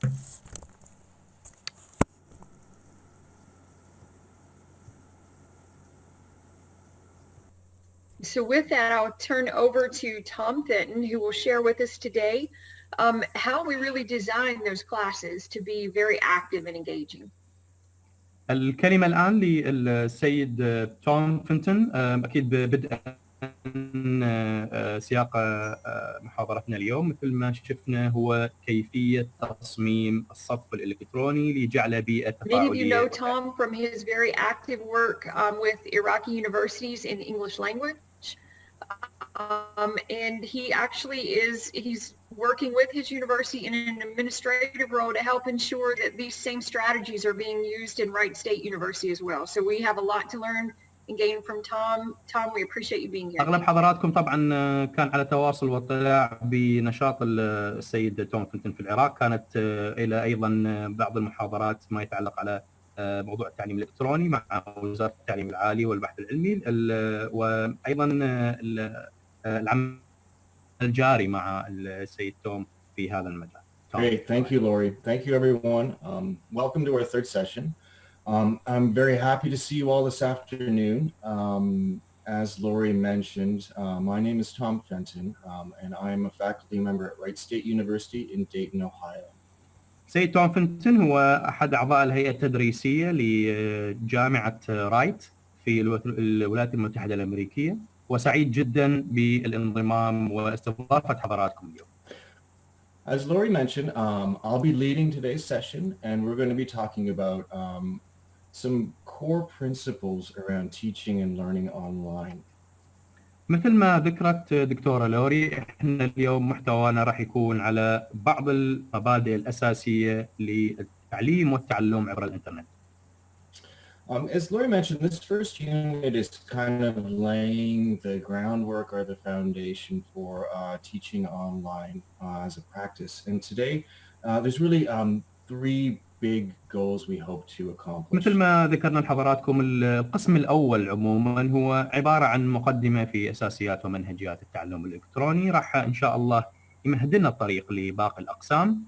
So with that, I'll turn over to Tom Fenton, who will share with us today how we really design those classes to be very active and engaging. الكلمة الآن للسيد توم فينتون، أكيد ببدء سياق محاضرتنا اليوم مثل ما شفنا هو كيفية تصميم الصف الإلكتروني لجعل بيئة تفاعلية. Many of you know Tom from his very active work with Iraqi universities in English language. And he actually he's working with his university in an administrative role to help ensure that these same strategies are being used in Wright State University as well. So we have a lot to learn and gain from Tom. Tom, we appreciate you being here. أغلب حضراتكم طبعا كان على تواصل واطلاع بنشاط السيد توم فينتون في العراق، كانت إلى أيضا بعض المحاضرات ما يتعلق على موضوع التعليم الالكتروني مع وزارة التعليم العالي والبحث العلمي، وأيضا العمل الجاري مع السيد توم في هذا المجال. Great, thank you, Lori. Thank you, everyone. Welcome to our third session. I'm very happy to see you all this afternoon. As Lori mentioned, my name is Tom Fenton, and I'm a faculty member at Wright State University in Dayton, Ohio. سيد توم فينتون هو أحد أعضاء الهيئة التدريسية لجامعة رايت في الولايات المتحدة الأمريكية، وسعيد جدا بالانضمام واستضافة حضراتكم اليوم. As Lori mentioned, I'll be leading today's session, and we're going to be talking about some core principles around teaching and learning online. مثل ما ذكرت دكتورة لوري، احنا اليوم محتوانا راح يكون على بعض المبادئ الأساسية للتعليم والتعلم عبر الإنترنت. As Lori mentioned, this first unit is kind of laying the groundwork or the foundation for teaching online as a practice. And today, there's really three big goals we hope to accomplish. مثل ما ذكرنا لحضراتكم، القسم الأول عموما هو عبارة عن مقدمة في أساسيات ومنهجيات التعلم الإلكتروني، راح إن شاء الله يمهد لنا الطريق لباقي الأقسام.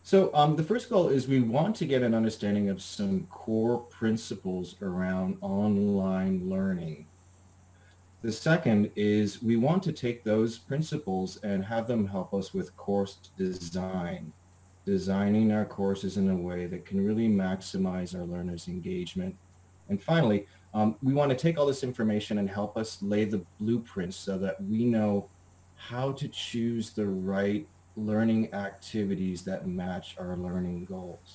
So the first goal is we want to get an understanding of some core principles around online learning. The second is we want to take those principles and have them help us with course design, designing our courses in a way that can really maximize our learners' engagement. And finally, we want to take all this information and help us lay the blueprints so that we know how to choose the right learning activities that match our learning goals.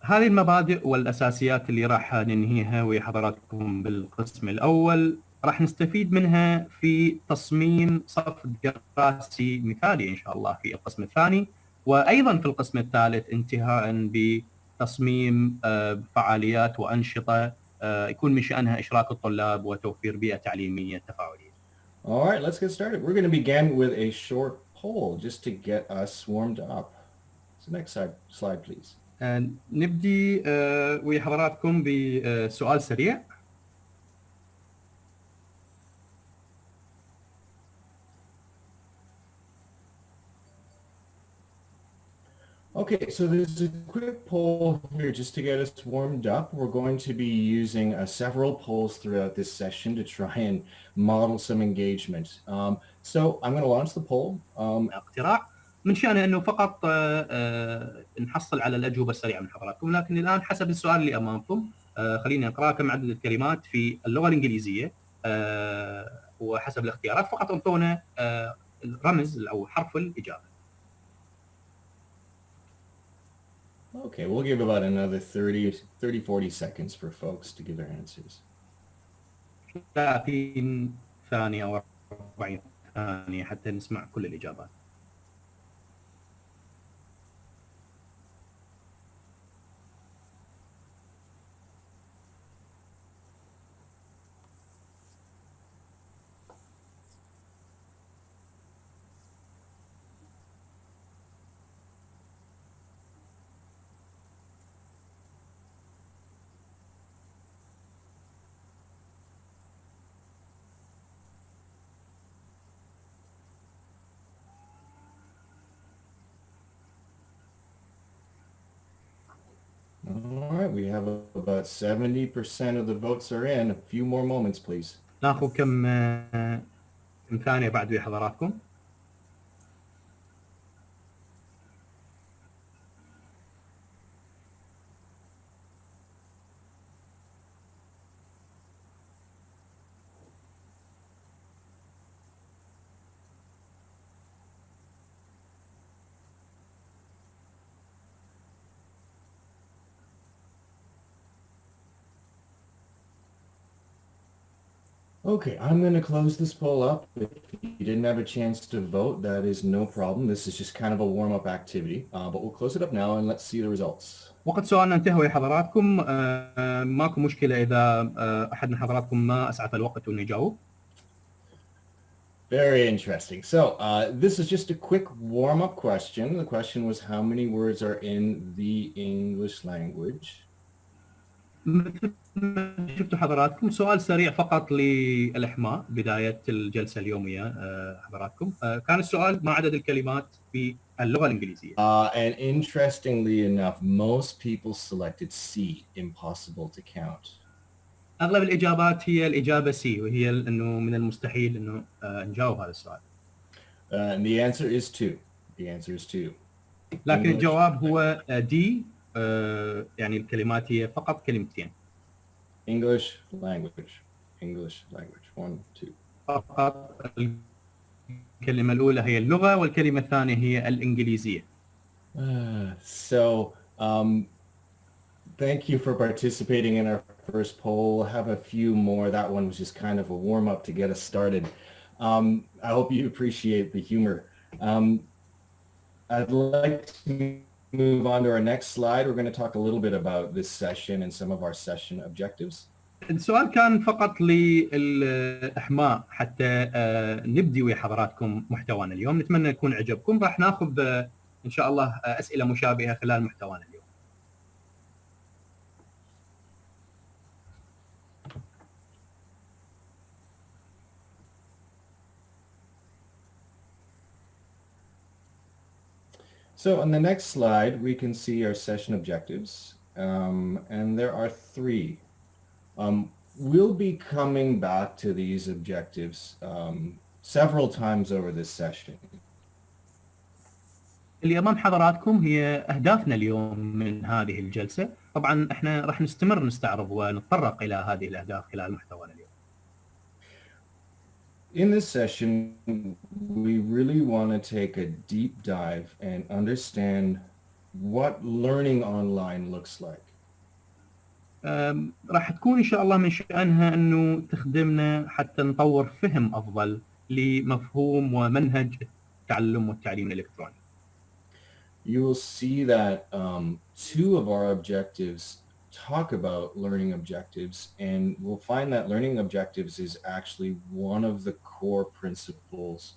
هذه المبادئ والأساسيات اللي راح ننهيها ويا حضراتكم بالقسم الأول، راح نستفيد منها في تصميم صف دراسي مثالي إن شاء الله في القسم الثاني، وأيضا في القسم الثالث انتهاء بتصميم فعاليات وأنشطة يكون من شأنها إشراك الطلاب وتوفير بيئة تعليمية تفاعلية. All right, let's get started. We're going to begin with a short poll just to get us warmed up. So next slide, please. نبدي ويا حضراتكم بسؤال سريع. Okay, so there's a quick poll here just to get us warmed up. We're going to be using several polls throughout this session to try and model some engagement. So I'm going to launch the poll. اقتراح من شأنه أنه فقط نحصل على الأجوبة السريعة من حضراتكم، لكن الآن حسب السؤال اللي أمامكم خلينا نقرأ كم عدد الكلمات في اللغة الإنجليزية وحسب الاختيارات فقط انطونا الرمز أو حرف الإجابة. Okay, we'll give about another 30-40 seconds for folks to give their answers. 30 ثانية أو 40 ثانية حتى نسمع كل الإجابات. All right, we have about 70% of the votes are in. A few more moments, please. ناخذ كم ثانية بعد ويا حضراتكم. Okay, I'm going to close this poll up. If you didn't have a chance to vote, that is no problem. This is just kind of a warm-up activity, but we'll close it up now and let's see the results. وقت سؤالنا انتهى يا حضراتكم. ماكو مشكلة إذا أحد من حضراتكم ما أسعف الوقت إنه يجاوب. Very interesting. So this is just a quick warm-up question. The question was how many words are in the English language? مثل ما شفتوا حضراتكم سؤال سريع فقط للإحماء بداية الجلسة اليومية حضراتكم. كان السؤال ما عدد الكلمات في اللغة الإنجليزية. And interestingly enough, most people selected C, impossible to count. أغلب الإجابات هي الإجابة سي وهي إنه من المستحيل إنه نجاوب هذا السؤال. And the answer is 2. The answer is 2. لكن الجواب هو دي. يعني الكلمات هي فقط كلمتين. English language. English language. 1, 2. فقط الكلمة الأولى هي اللغة والكلمة الثانية هي الإنجليزية. So thank you for participating in our first poll. We'll have a few more. That one was just kind of a warm-up to get us started. I hope you appreciate the humor. I'd like to move on to our next slide. We're going to talk a little bit about this session and some of our session objectives. السؤال كان فقط للإحماء حتى نبدي ويا حضراتكم محتوانا اليوم. نتمنى يكون عجبكم. راح ناخذ إن شاء الله أسئلة مشابهة خلال محتوانا اليوم. So on the next slide, we can see our session objectives, and there are 3. We'll be coming back to these objectives several times over this session. اللي أمام حضراتكم هي أهدافنا اليوم من هذه الجلسة. طبعا احنا راح نستمر نستعرض ونتطرق إلى هذه الأهداف خلال محتوانا اليوم. In this session, we really want to take a deep dive and understand what learning online looks like. راح تكون إن شاء الله من شأنها أنه تخدمنا حتى نطور فهم أفضل لمفهوم ومنهج التعلم والتعليم الإلكتروني. You will see that 2 of our objectives talk about learning objectives, and we'll find that learning objectives is actually one of the core principles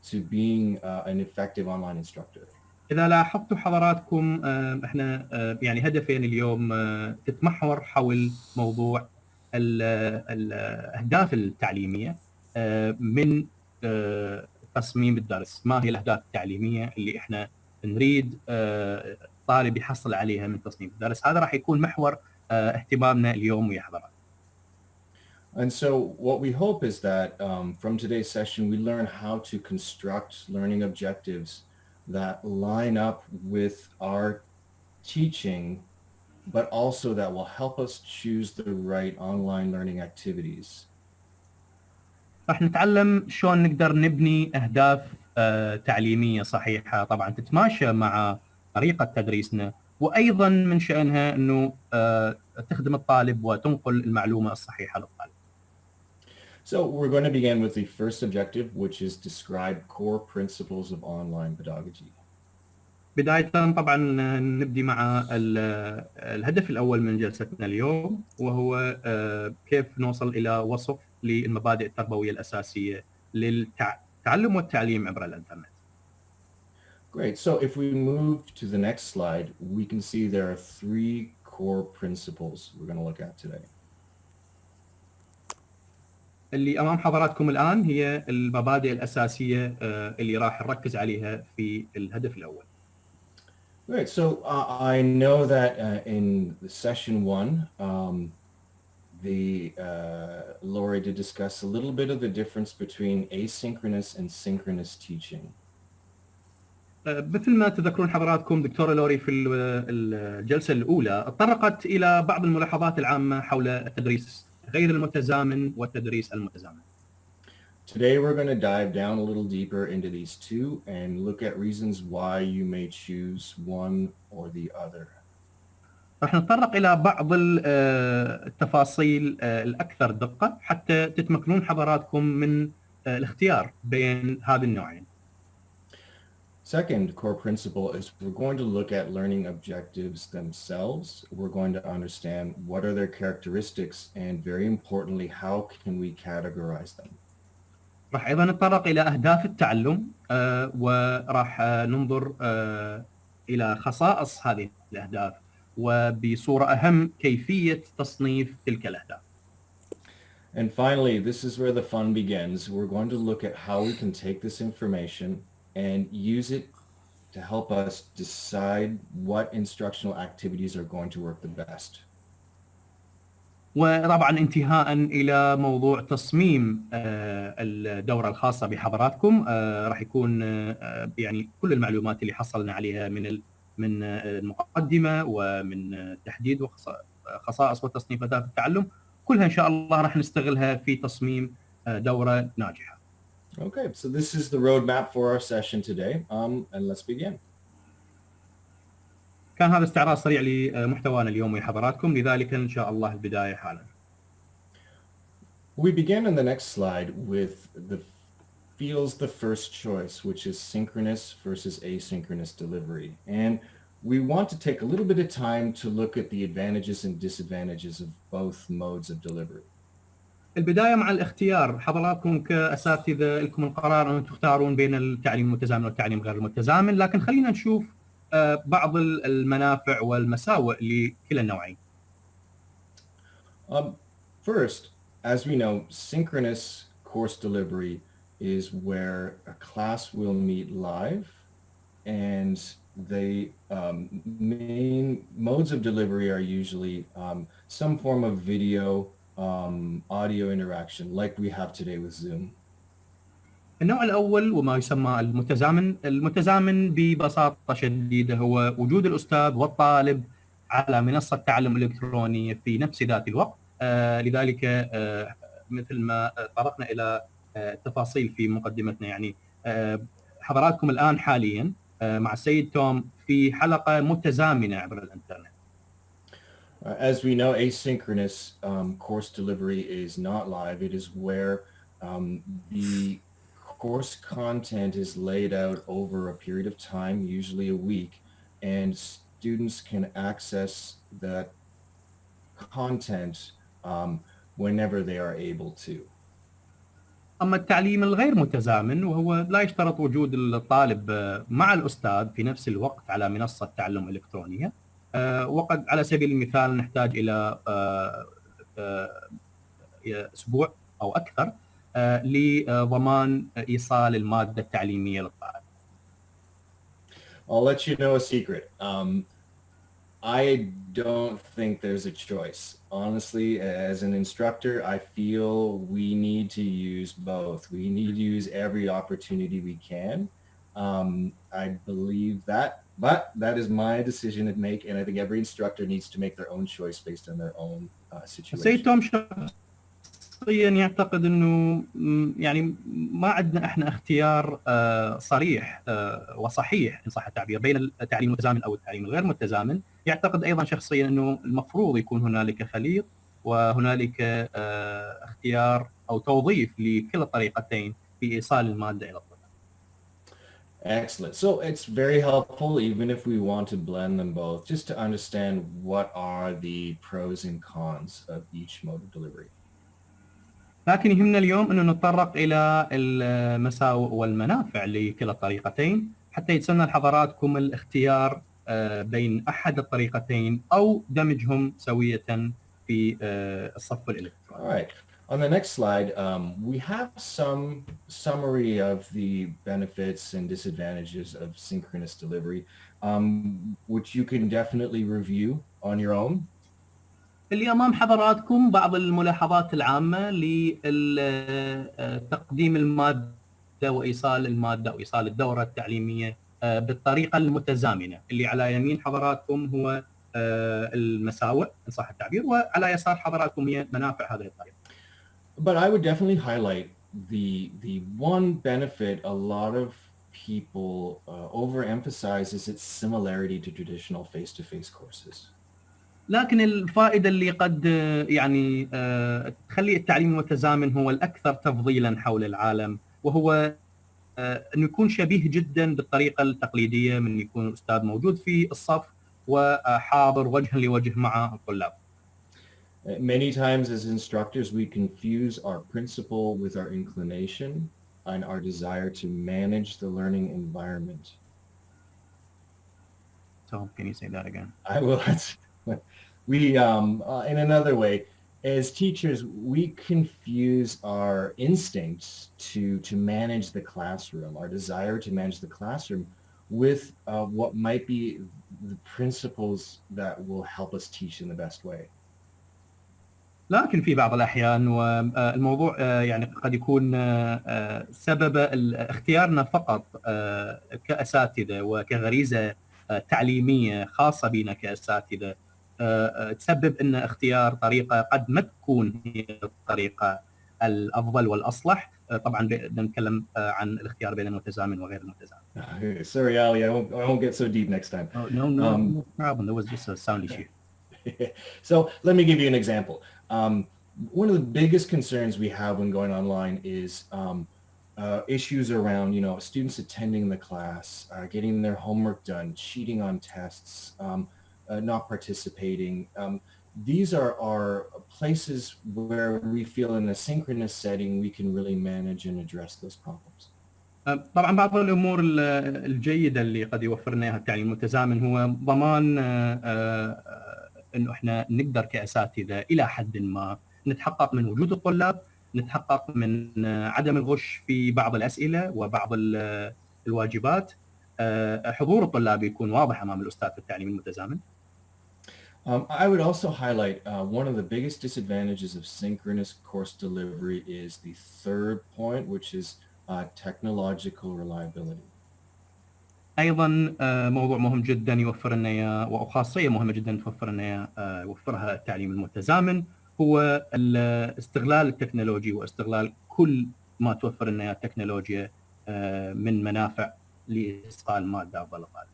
to being an effective online instructor. إذا لاحظتوا حضراتكم احنا يعني هدفين اليوم تتمحور حول موضوع الأهداف التعليمية من تصميم الدرس. ما هي الأهداف التعليمية اللي احنا نريد طالب يحصل عليها من تصميم الدرس؟ هذا راح يكون محور اهتمامنا اليوم ويا حضرات. And so what we hope is that from today's session, we learn how to construct learning objectives that line up with our teaching, but also that will help us choose the right online learning activities. راح نتعلم شلون نقدر نبني أهداف تعليمية صحيحة طبعا تتماشى مع طريقة تدريسنا، وأيضا من شأنها أنه تخدم الطالب وتنقل المعلومة الصحيحة للطالب. So we're going to begin with the first objective, which is describe core principles of online pedagogy. بداية طبعا نبدي مع الهدف الأول من جلستنا اليوم، وهو كيف نوصل إلى وصف للمبادئ التربوية الأساسية للتعلم والتعليم عبر الإنترنت. Great. So if we move to the next slide, we can see there are 3 core principles we're going to look at today. اللي أمام حضراتكم الآن هي المبادئ الأساسية اللي راح نركز عليها في الهدف الأول. Right. So I know that in session one, Lori did discuss a little bit of the difference between asynchronous and synchronous teaching. مثل ما تذكرون حضراتكم دكتورة لوري في الجلسة الأولى تطرقت إلى بعض الملاحظات العامة حول التدريس غير المتزامن والتدريس المتزامن. Today we're going to dive down a little deeper into these two and look at reasons why you may choose one or the other. راح نتطرق إلى بعض التفاصيل الأكثر دقة حتى تتمكنون حضراتكم من الاختيار بين هذه النوعين. Second core principle is we're going to look at learning objectives themselves. We're going to understand what are their characteristics and very importantly, how can we categorize them. راح أيضا نتطرق إلى أهداف التعلم وراح ننظر إلى خصائص هذه الأهداف وبصورة أهم كيفية تصنيف تلك الأهداف. And finally, this is where the fun begins. We're going to look at how we can take this information and use it to help us decide what instructional activities are going to work the best. وطبعا انتهاء إلى موضوع تصميم الدورة الخاصة بحضراتكم راح يكون يعني كل المعلومات اللي حصلنا عليها من المقدمة ومن تحديد خصائص وتصنيف أهداف التعلم كلها إن شاء الله راح نستغلها في تصميم دورة ناجحة. Okay, so this is the roadmap for our session today, and let's begin. كان هذا استعراض سريع لمحتوانا اليومي حضراتكم لذلك إن شاء الله البداية حالا. We begin in the next slide with the first choice, which is synchronous versus asynchronous delivery. And we want to take a little bit of time to look at the advantages and disadvantages of both modes of delivery. البداية مع الاختيار حضراتكم كأساتذة لكم القرار أن تختارون بين التعليم المتزامن والتعليم غير المتزامن لكن خلينا نشوف بعض المنافع والمساوئ لكلا النوعين. First, as we know, synchronous course delivery is where a class will meet live and the main modes of delivery are usually some form of video, audio interaction like we have today with Zoom. النوع الأول وما يسمى المتزامن ببساطة شديدة هو وجود الأستاذ والطالب على منصة تعلم الالكتروني في نفس ذات الوقت لذلك مثل ما طرقنا إلى التفاصيل في مقدمتنا يعني حضراتكم الآن حاليا مع السيد توم في حلقة متزامنة عبر الإنترنت. As we know, asynchronous course delivery is not live. It is where the course content is laid out over a period of time, usually a week, and students can access that content whenever they are able to. أما التعليم الغير متزامن وهو لا يشترط وجود الطالب مع الأستاذ في نفس الوقت على منصة تعلم إلكترونية وقد على سبيل المثال نحتاج إلى أسبوع أو أكثر لضمان إيصال المادة التعليمية للطالب. I'll let you know a secret. I don't think there's a choice. Honestly, as an instructor, I feel we need to use both. We need to use every opportunity we can. I believe that, but that is my decision to make, and I think every instructor needs to make their own choice based on their own situation. سيد توم شخصيا يعتقد انه يعني ما عندنا احنا اختيار صريح وصحيح ان صح التعبير بين التعليم المتزامن او التعليم الغير متزامن. يعتقد ايضا شخصيا انه المفروض يكون هنالك خليط وهنالك اختيار او توظيف لكلا الطريقتين في ايصال الماده الى الطلاب. Excellent. So it's very helpful, even if we want to blend them both, just to understand what are the pros and cons of each mode of delivery. لكن يهمنا اليوم أنه نتطرق إلى المساوئ والمنافع لكلا الطريقتين حتى يتسنى لحضراتكم الاختيار بين أحد الطريقتين أو دمجهم سوية في الصف الإلكتروني. All right. On the next slide, we have some summary of the benefits and disadvantages of synchronous delivery. which you can definitely review on your own. اللي أمام حضراتكم بعض الملاحظات العامة لتقديم المادة وإيصال المادة وإيصال الدورة التعليمية بالطريقة المتزامنة. اللي على يمين حضراتكم هو المساوئ إن صح التعبير، وعلى يسار حضراتكم هي منافع هذه الطريقة. But I would definitely highlight the one benefit a lot of people overemphasize is its similarity to traditional face-to-face courses. لكن الفائدة اللي قد يعني تخلي التعليم المتزامن هو الأكثر تفضيلا حول العالم، وهو أنه يكون شبيه جدا بالطريقة التقليدية من يكون الأستاذ موجود في الصف وحاضر وجها لوجه مع الطلاب. Many times as instructors we confuse our principle with our inclination and our desire to manage the learning environment. So can you say that again? I will. We in another way, as teachers, we confuse our instincts to manage the classroom, our desire to manage the classroom, with what might be the principles that will help us teach in the best way. لكن في بعض الأحيان والموضوع يعني قد يكون سبب اختيارنا فقط كأساتذة وكغريزة تعليمية خاصة بنا كأساتذة تسبب أن اختيار طريقة قد ما تكون هي الطريقة الأفضل والأصلح. طبعا نتكلم عن الاختيار بين المتزامن وغير المتزامن. Sorry, Ali, I won't get so deep next time. Oh, no problem. There was just a sound issue. So let me give you an example. One of the biggest concerns we have when going online is issues around, students attending the class, getting their homework done, cheating on tests, not participating. These are places where we feel in a synchronous setting we can really manage and address those problems. طبعا بعض الامور الجيده اللي قد يوفرنا اياها التعليم المتزامن هو ضمان انه احنا نقدر كاساتذه الى حد ما نتحقق من وجود الطلاب، نتحقق من عدم الغش في بعض الاسئله وبعض الواجبات، حضور الطلاب يكون واضح امام الاستاذ في التعليم المتزامن. I would also highlight one of the biggest disadvantages of synchronous course delivery is the third point, which is technological reliability. ايضا موضوع مهم جدا يوفر لنا اياه، وخاصيه مهمه جدا توفر لنا اياه يوفرها التعليم المتزامن، هو استغلال التكنولوجي واستغلال كل ما توفر لنا اياه التكنولوجيا من منافع لإسقاط مادة أفضل الغاز.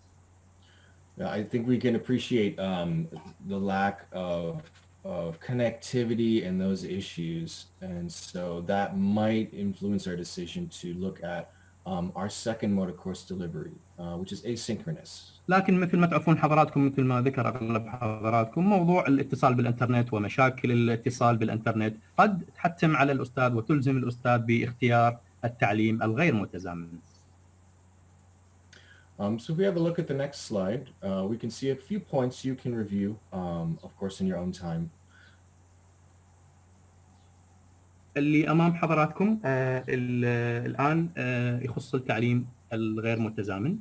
I think we can appreciate the lack of connectivity and those issues, and so that might influence our decision to look at our second mode of course delivery, which is asynchronous. لكن مثل ما تعرفون حضراتكم، مثل ما ذكر أغلب حضراتكم، موضوع الاتصال بالإنترنت ومشاكل الاتصال بالإنترنت قد تحتم على الأستاذ وتلزم الأستاذ باختيار التعليم الغير متزامن. So if we have a look at the next slide, we can see a few points you can review, of course, in your own time. اللي أمام حضراتكم الآن يخص التعليم الغير متزامن.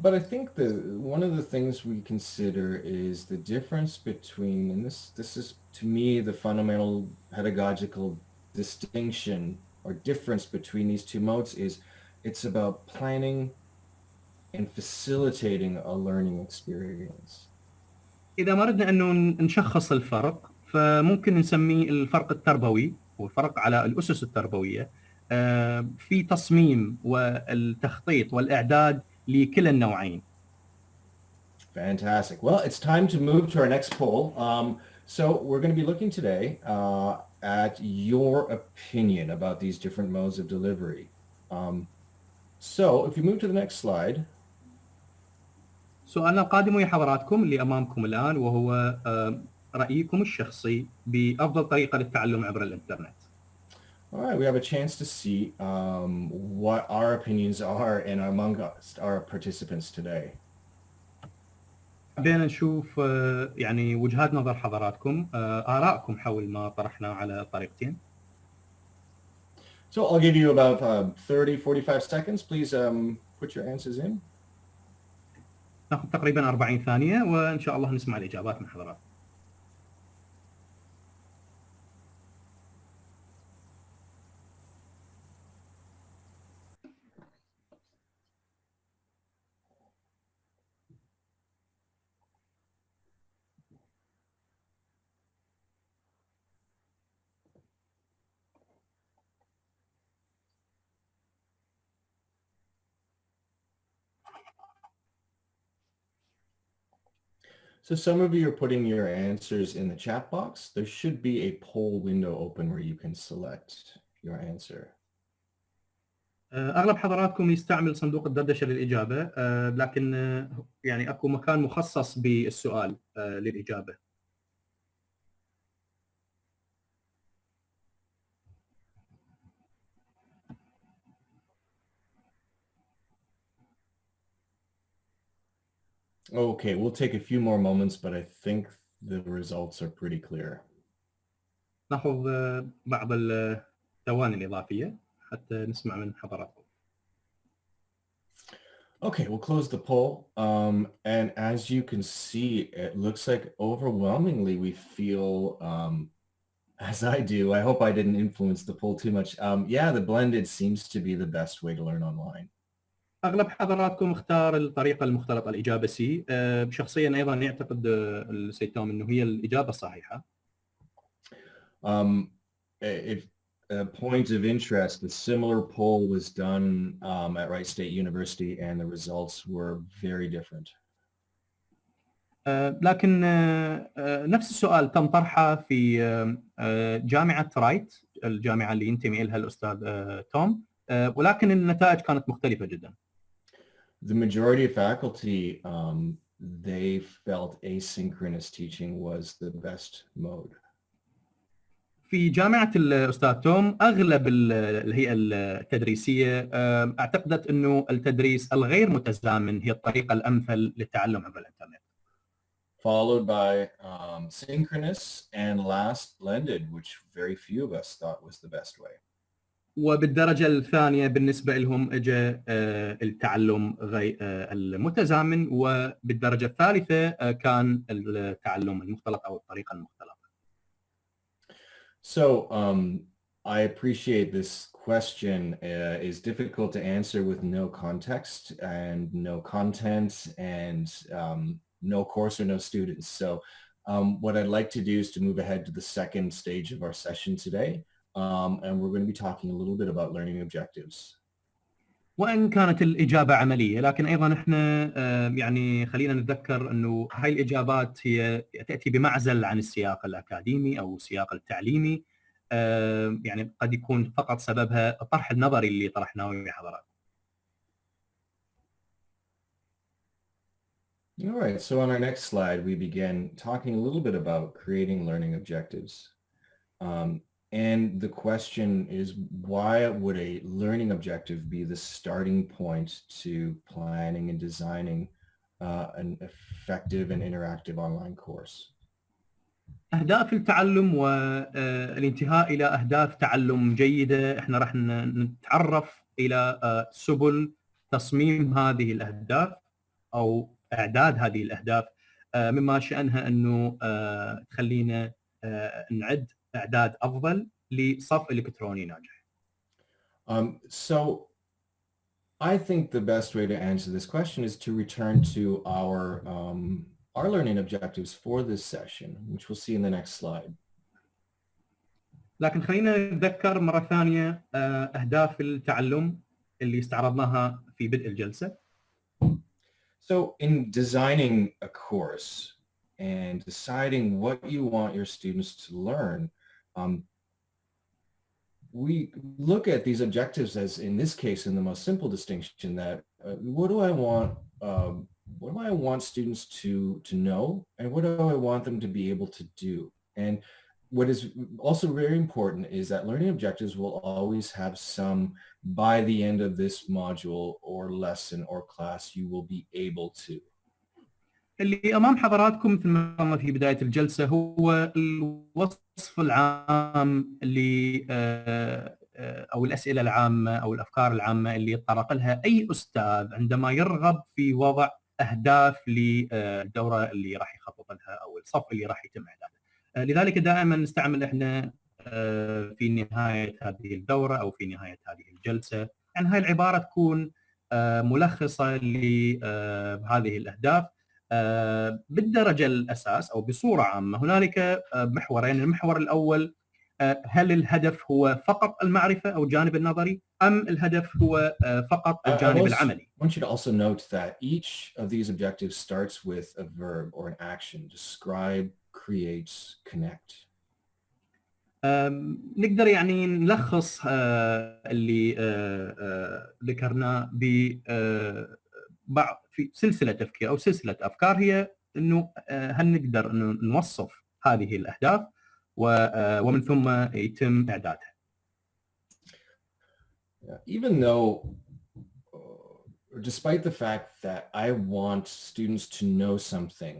But I think one of the things we consider is the difference between, and this is to me the fundamental pedagogical distinction or difference between these two modes is it's about planning and facilitating a learning experience. إذا أردنا أنه نشخص الفرق فممكن نسميه الفرق التربوي والفرق على الأسس التربوية في تصميم والتخطيط والإعداد لكلا النوعين. Fantastic. Well, it's time to move to our next poll. So we're going to be looking today at your opinion about these different modes of delivery. So if you move to the next slide. سؤالنا القادم يا حضراتكم اللي أمامكم الآن، وهو رأيكم الشخصي بأفضل طريقة للتعلم عبر الإنترنت. All right, we have a chance to see what our opinions are and among our participants today. بينا نشوف يعني وجهات نظر حضراتكم، آرائكم حول ما طرحنا على الطريقتين. So I'll give you about 30-45 seconds. Please put your answers in. ناخذ تقريبا 40 ثانيه وان شاء الله نسمع الاجابات من حضراتكم. So some of you are putting your answers in the chat box. There should be a poll window open where you can select your answer. اغلب حضراتكم يستعمل صندوق الدردشه للاجابه، لكن يعني اكو مكان مخصص بالسؤال للاجابه. Okay, we'll take a few more moments, but I think the results are pretty clear. ناخذ بعض الثواني الاضافيه حتى نسمع من حضراتكم. Okay, we'll close the poll. And as you can see, it looks like overwhelmingly we feel, as I do, I hope I didn't influence the poll too much. Yeah, the blended seems to be the best way to learn online. اغلب حضراتكم اختار الطريقه المختلطه الاجابه سي. شخصيا ايضا يعتقد السيد توم انه هي الاجابه الصحيحه. If a point of interest, a similar poll was done at Wright State University and the results were very different. لكن نفس السؤال تم طرحه في جامعه رايت، الجامعه اللي ينتمي لها الاستاذ توم، ولكن النتائج كانت مختلفه جدا. The majority of faculty, they felt asynchronous teaching was the best mode. في جامعة الأستاذ توم أغلب الهيئة التدريسية اعتقدت أنه التدريس الغير متزامن هي الطريقة الأمثل للتعلم عبر الإنترنت. Followed by synchronous and last blended, which very few of us thought was the best way. وبالدرجة الثانية بالنسبة لهم اجى التعلم غير المتزامن، وبالدرجة الثالثة كان التعلم المختلط أو الطريقة المختلطة. So I appreciate this question is difficult to answer with no context and no content and no course or no students. So what I'd like to do is to move ahead to the second stage of our session today. And we're going to be talking a little bit about learning objectives. وإن كانت الإجابة عملية، لكن أيضا إحنا يعني خلينا نتذكر أنه هاي الإجابات هي تأتي بمعزل عن السياق الأكاديمي أو السياق التعليمي، يعني قد يكون فقط سببها الطرح النظري اللي طرحناه ويا حضراتكم. All right, so on our next slide, we begin talking a little bit about creating learning objectives. And the question is, why would a learning objective be the starting point to planning and designing an effective and interactive online course? أهداف التعلم والانتهاء إلى أهداف تعلم جيدة، إحنا راح نتعرف إلى سبل تصميم هذه الأهداف أو إعداد هذه الأهداف، مما شأنها أنه تخلينا نعد إعداد أفضل لصف إلكتروني ناجح. So I think the best way to answer this question is to return to our learning objectives for this session, which we'll see in the next slide. لكن خلينا نتذكر مرة ثانية أهداف التعلم اللي استعرضناها في بدء الجلسة. So in designing a course and deciding what you want your students to learn, we look at these objectives as, in this case, in the most simple distinction that what do I want students to know, and what do I want them to be able to do? And what is also very important is that learning objectives will always have some, by the end of this module or lesson or class, you will be able to. اللي أمام حضراتكم مثل ما قلنا في بداية الجلسة هو الوصف العام اللي أو الأسئلة العامة أو الأفكار العامة اللي يتطرق لها أي أستاذ عندما يرغب في وضع اهداف للدوره اللي راح يخطط لها او الصف اللي راح يتم اعداده. لذلك دائما نستعمل احنا في نهايه هذه الدوره او في نهايه هذه الجلسه، يعني هاي العباره تكون ملخصه لهذه الاهداف بالدرجه الاساس او بصوره عامه. هنالك محورين، المحور الاول هل الهدف هو فقط المعرفه او الجانب النظري ام الهدف هو فقط الجانب العملي؟ I want you to also note that each of these objectives starts with a verb or an action. Describe, create, connect. نقدر يعني نلخص اللي ذكرناه بعض في سلسله تفكير او سلسله افكار، هي انه هل نقدر انه نوصف هذه الاهداف ومن ثم يتم اعدادها. Even though, despite the fact that I want students to know something,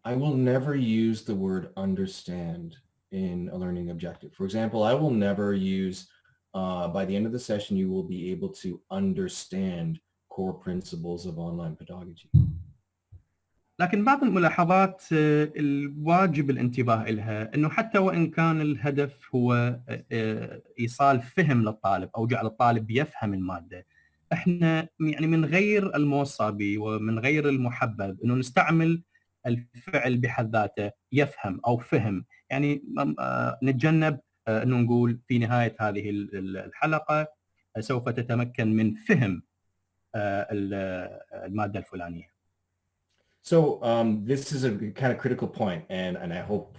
I will never use the word understand in a learning objective. For example, I will never use, by the end of the session, you will be able to understand core principles of online pedagogy. لكن بعض الملاحظات الواجب الانتباه لها انه حتى وان كان الهدف هو ايصال فهم للطالب او جعل الطالب يفهم الماده، احنا يعني من غير الموصى به ومن غير المحبب انه نستعمل الفعل بحد ذاته يفهم او فهم، يعني نتجنب انه نقول في نهايه هذه الحلقه سوف تتمكن من فهم الماده الفلانيه. So this is a kind of critical point, and I hope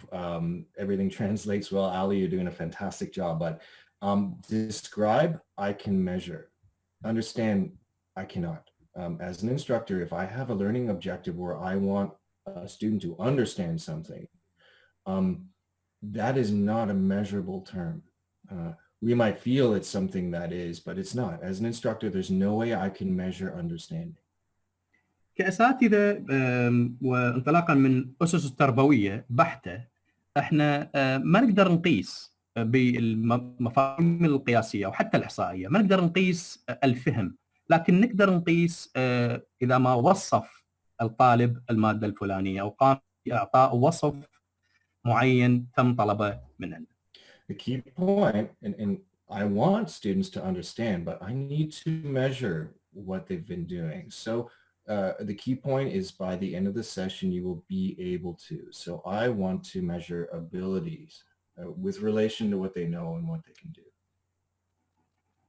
everything translates well. Ali, you're doing a fantastic job, but describe, I can measure. Understand, I cannot. As an instructor, if I have a learning objective where I want a student to understand something, that is not a measurable term. We might feel it's something that is, but it's not. As an instructor, there's no way I can measure understanding. كأساتذة وانطلاقا من أسس التربوية بحتة، احنا ما نقدر نقيس بالمفاهيم القياسية أو حتى الإحصائية، ما نقدر نقيس الفهم، لكن نقدر نقيس إذا ما وصف الطالب المادة الفلانية أو قام بإعطاء وصف معين تم طلبه مننا. The key point, and I want students to understand, but I need to measure what they've been doing. So the key point is by the end of the session, you will be able to. So I want to measure abilities with relation to what they know and what they can do.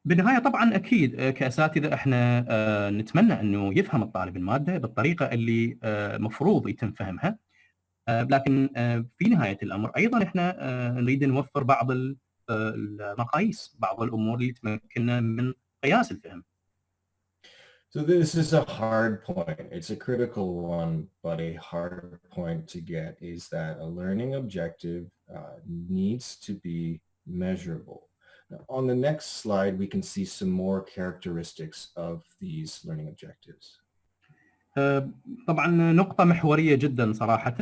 بالنهاية طبعا أكيد كأساتذة احنا نتمنى أنه يفهم الطالب المادة بالطريقة اللي مفروض يتم فهمها، لكن في نهاية الأمر أيضا احنا نريد نوفر بعض المقاييس، بعض الأمور اللي تمكننا من قياس الفهم. So this is a hard point. It's a critical one, but a hard point to get is that a learning objective needs to be measurable. Now, on the next slide, we can see some more characteristics of these learning objectives. طبعا نقطة محورية جدا صراحة،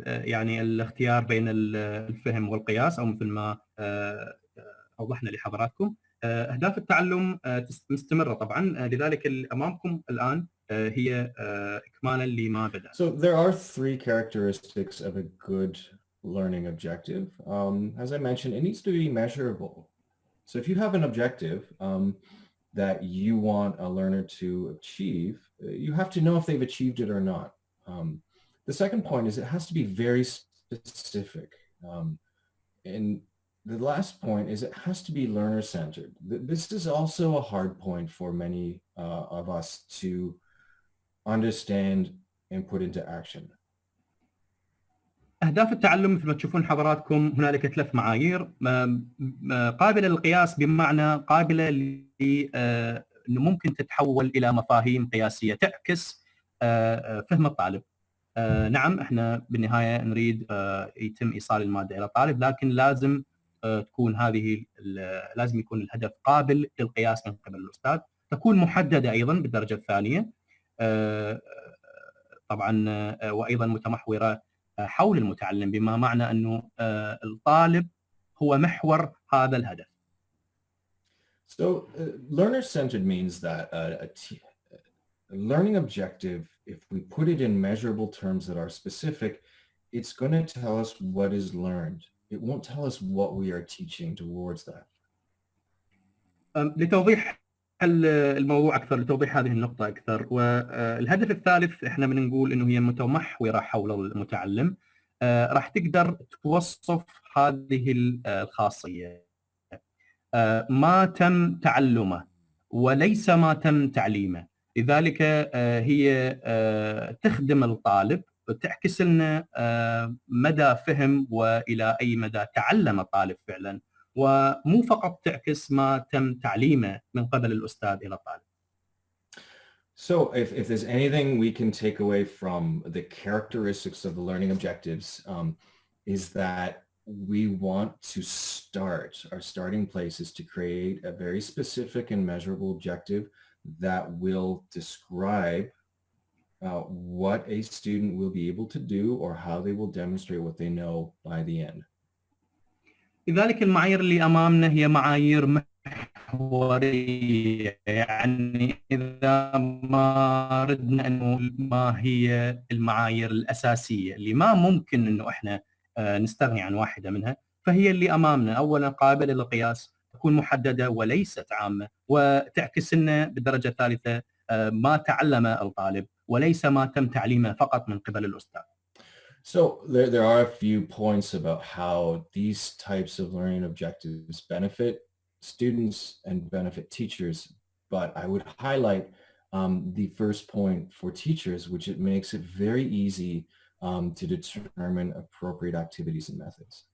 يعني الاختيار بين الفهم والقياس أو مثل ما أوضحنا لحضراتكم. أهداف التعلم مستمرة طبعا، لذلك اللي أمامكم الآن هي إكمالا لما بدأ. So there are three characteristics of a good learning objective. As I mentioned, it needs to be measurable. So if you have an objective that you want a learner to achieve, you have to know if they've achieved it or not. The second point is it has to be very specific. And the last point is it has to be learner-centered. This is also a hard point for many of us to understand and put into action. أهداف التعلم مثل ما تشوفون حضراتكم هنالك 3 معايير قابلة للقياس، بمعنى قابلة أنه ممكن تتحول إلى مفاهيم قياسية تعكس فهم الطالب. نعم احنا بالنهاية نريد يتم إيصال المادة إلى الطالب، لكن لازم تكون لازم يكون الهدف قابل للقياس من قبل الأستاذ، تكون محددة أيضا بالدرجة الثانية طبعا، وأيضا متمحورة حول المتعلم، بما معنى أنه الطالب هو محور هذا الهدف. So learner-centered means that learning objective, if we put it in measurable terms that are specific, it's going to tell us what is learned. It won't tell us what we are teaching towards that. لتوضيح الموضوع اكثر، لتوضيح هذه النقطه اكثر، والهدف الثالث احنا بنقول انه هي متمحوره حول المتعلم. راح تقدر توصف هذه الخاصيه ما تم تعلمه وليس ما تم تعليمه، لذلك هي تخدم الطالب وتعكس لنا مدى فهم والى اي مدى تعلم الطالب فعلا، ومو فقط تعكس ما تم تعليمه من قبل الأستاذ إلى الطالب. So if there's anything we can take away from the characteristics of the learning objectives, is that we want to start, our starting place is to create a very specific and measurable objective that will describe what a student will be able to do or how they will demonstrate what they know by the end. لذلك المعايير اللي امامنا هي معايير محوريه، يعني اذا ما ردنا انه ما هي المعايير الاساسيه اللي ما ممكن انه احنا نستغني عن واحده منها، فهي اللي امامنا. اولا قابله للقياس، تكون محدده وليست عامه، وتعكس لنا بالدرجه الثالثه ما تعلم الطالب وليس ما تم تعليمه فقط من قبل الاستاذ. So there are a few points about how these types of learning objectives benefit students and benefit teachers, but I would highlight the first point for teachers, which it makes it very easy to determine appropriate activities and methods.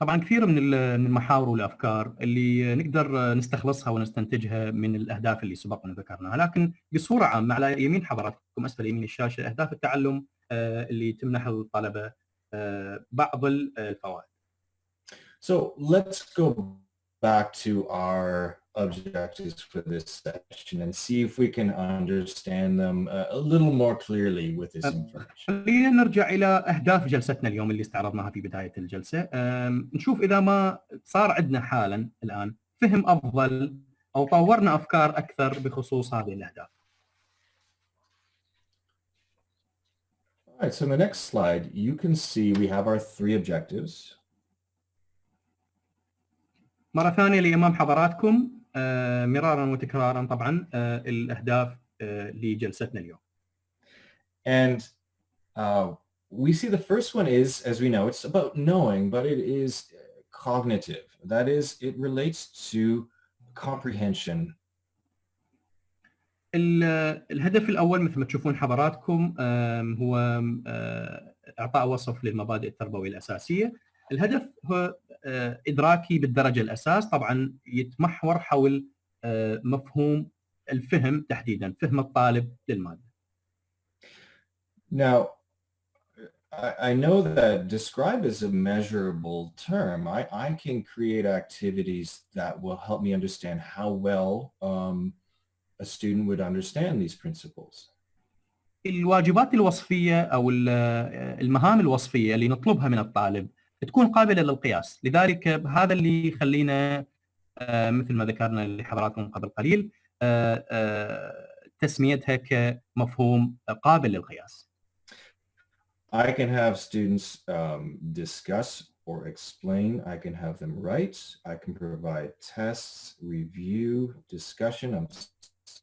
طبعا كثير من المحاور والافكار اللي نقدر نستخلصها ونستنتجها من الاهداف اللي سبقنا ذكرناها، لكن بصوره عامه على يمين حضراتكم اسفل يمين الشاشه اهداف التعلم اللي تمنح الطلبه بعض الفوائد. So let's go back to our objectives for this session and see if we can understand them a little more clearly with this information. خلينا نرجع إلى أهداف جلستنا اليوم اللي استعرضناها في بداية الجلسة، نشوف إذا ما صار عندنا حالا الآن فهم أفضل أو طورنا أفكار أكثر بخصوص هذه الأهداف. All right, so in the next slide, you can see we have our 3 objectives. مرة ثانية لأمام حضراتكم مرارا وتكرارا طبعا الأهداف لجلستنا اليوم. And we see the first one is, as we know, it's about knowing, but it is cognitive. That is, it relates to comprehension. الهدف الأول مثل ما تشوفون حضراتكم هو إعطاء وصف للمبادئ التربوية الأساسية. الهدف هو إدراكي بالدرجة الأساس، طبعا يتمحور حول مفهوم الفهم تحديدا، فهم الطالب للمادة. Now, I know that describe is a measurable term. I can create activities that will help me understand how well a student would understand these principles. الواجبات الوصفية أو المهام الوصفية اللي نطلبها من الطالب تكون قابلة للقياس، لذلك هذا اللي يخلينا مثل ما ذكرنا لحضراتكم قبل قليل تسميتها كمفهوم قابل للقياس. I can have students discuss or explain. I can have them write. I can provide tests, review, discussion. I'm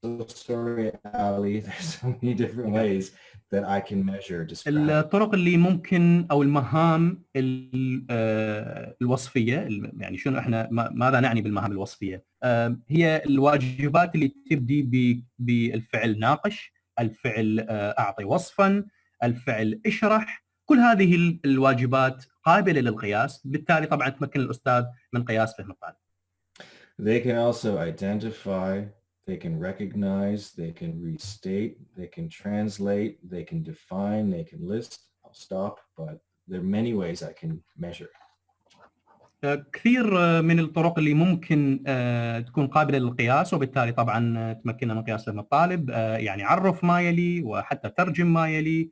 so sorry, Ali. There's so many different ways that I can measure, describe. الطرق اللي ممكن أو المهام الوصفية، يعني شنو احنا ماذا نعني بالمهام الوصفية؟ هي الواجبات اللي تبدي بالفعل ناقش، الفعل أعطي وصفا، الفعل اشرح، كل هذه الواجبات قابلة للقياس، بالتالي طبعا تمكن الأستاذ من قياس فهم الطالب. They can also identify, they can recognize, they can restate, they can translate, they can define, they can list. I'll stop, but there are many ways I can measure. كثير من الطرق اللي ممكن تكون قابلة للقياس، وبالتالي طبعا تمكننا من قياس فهم الطالب، يعني عرف ما يلي وحتى ترجم ما يلي،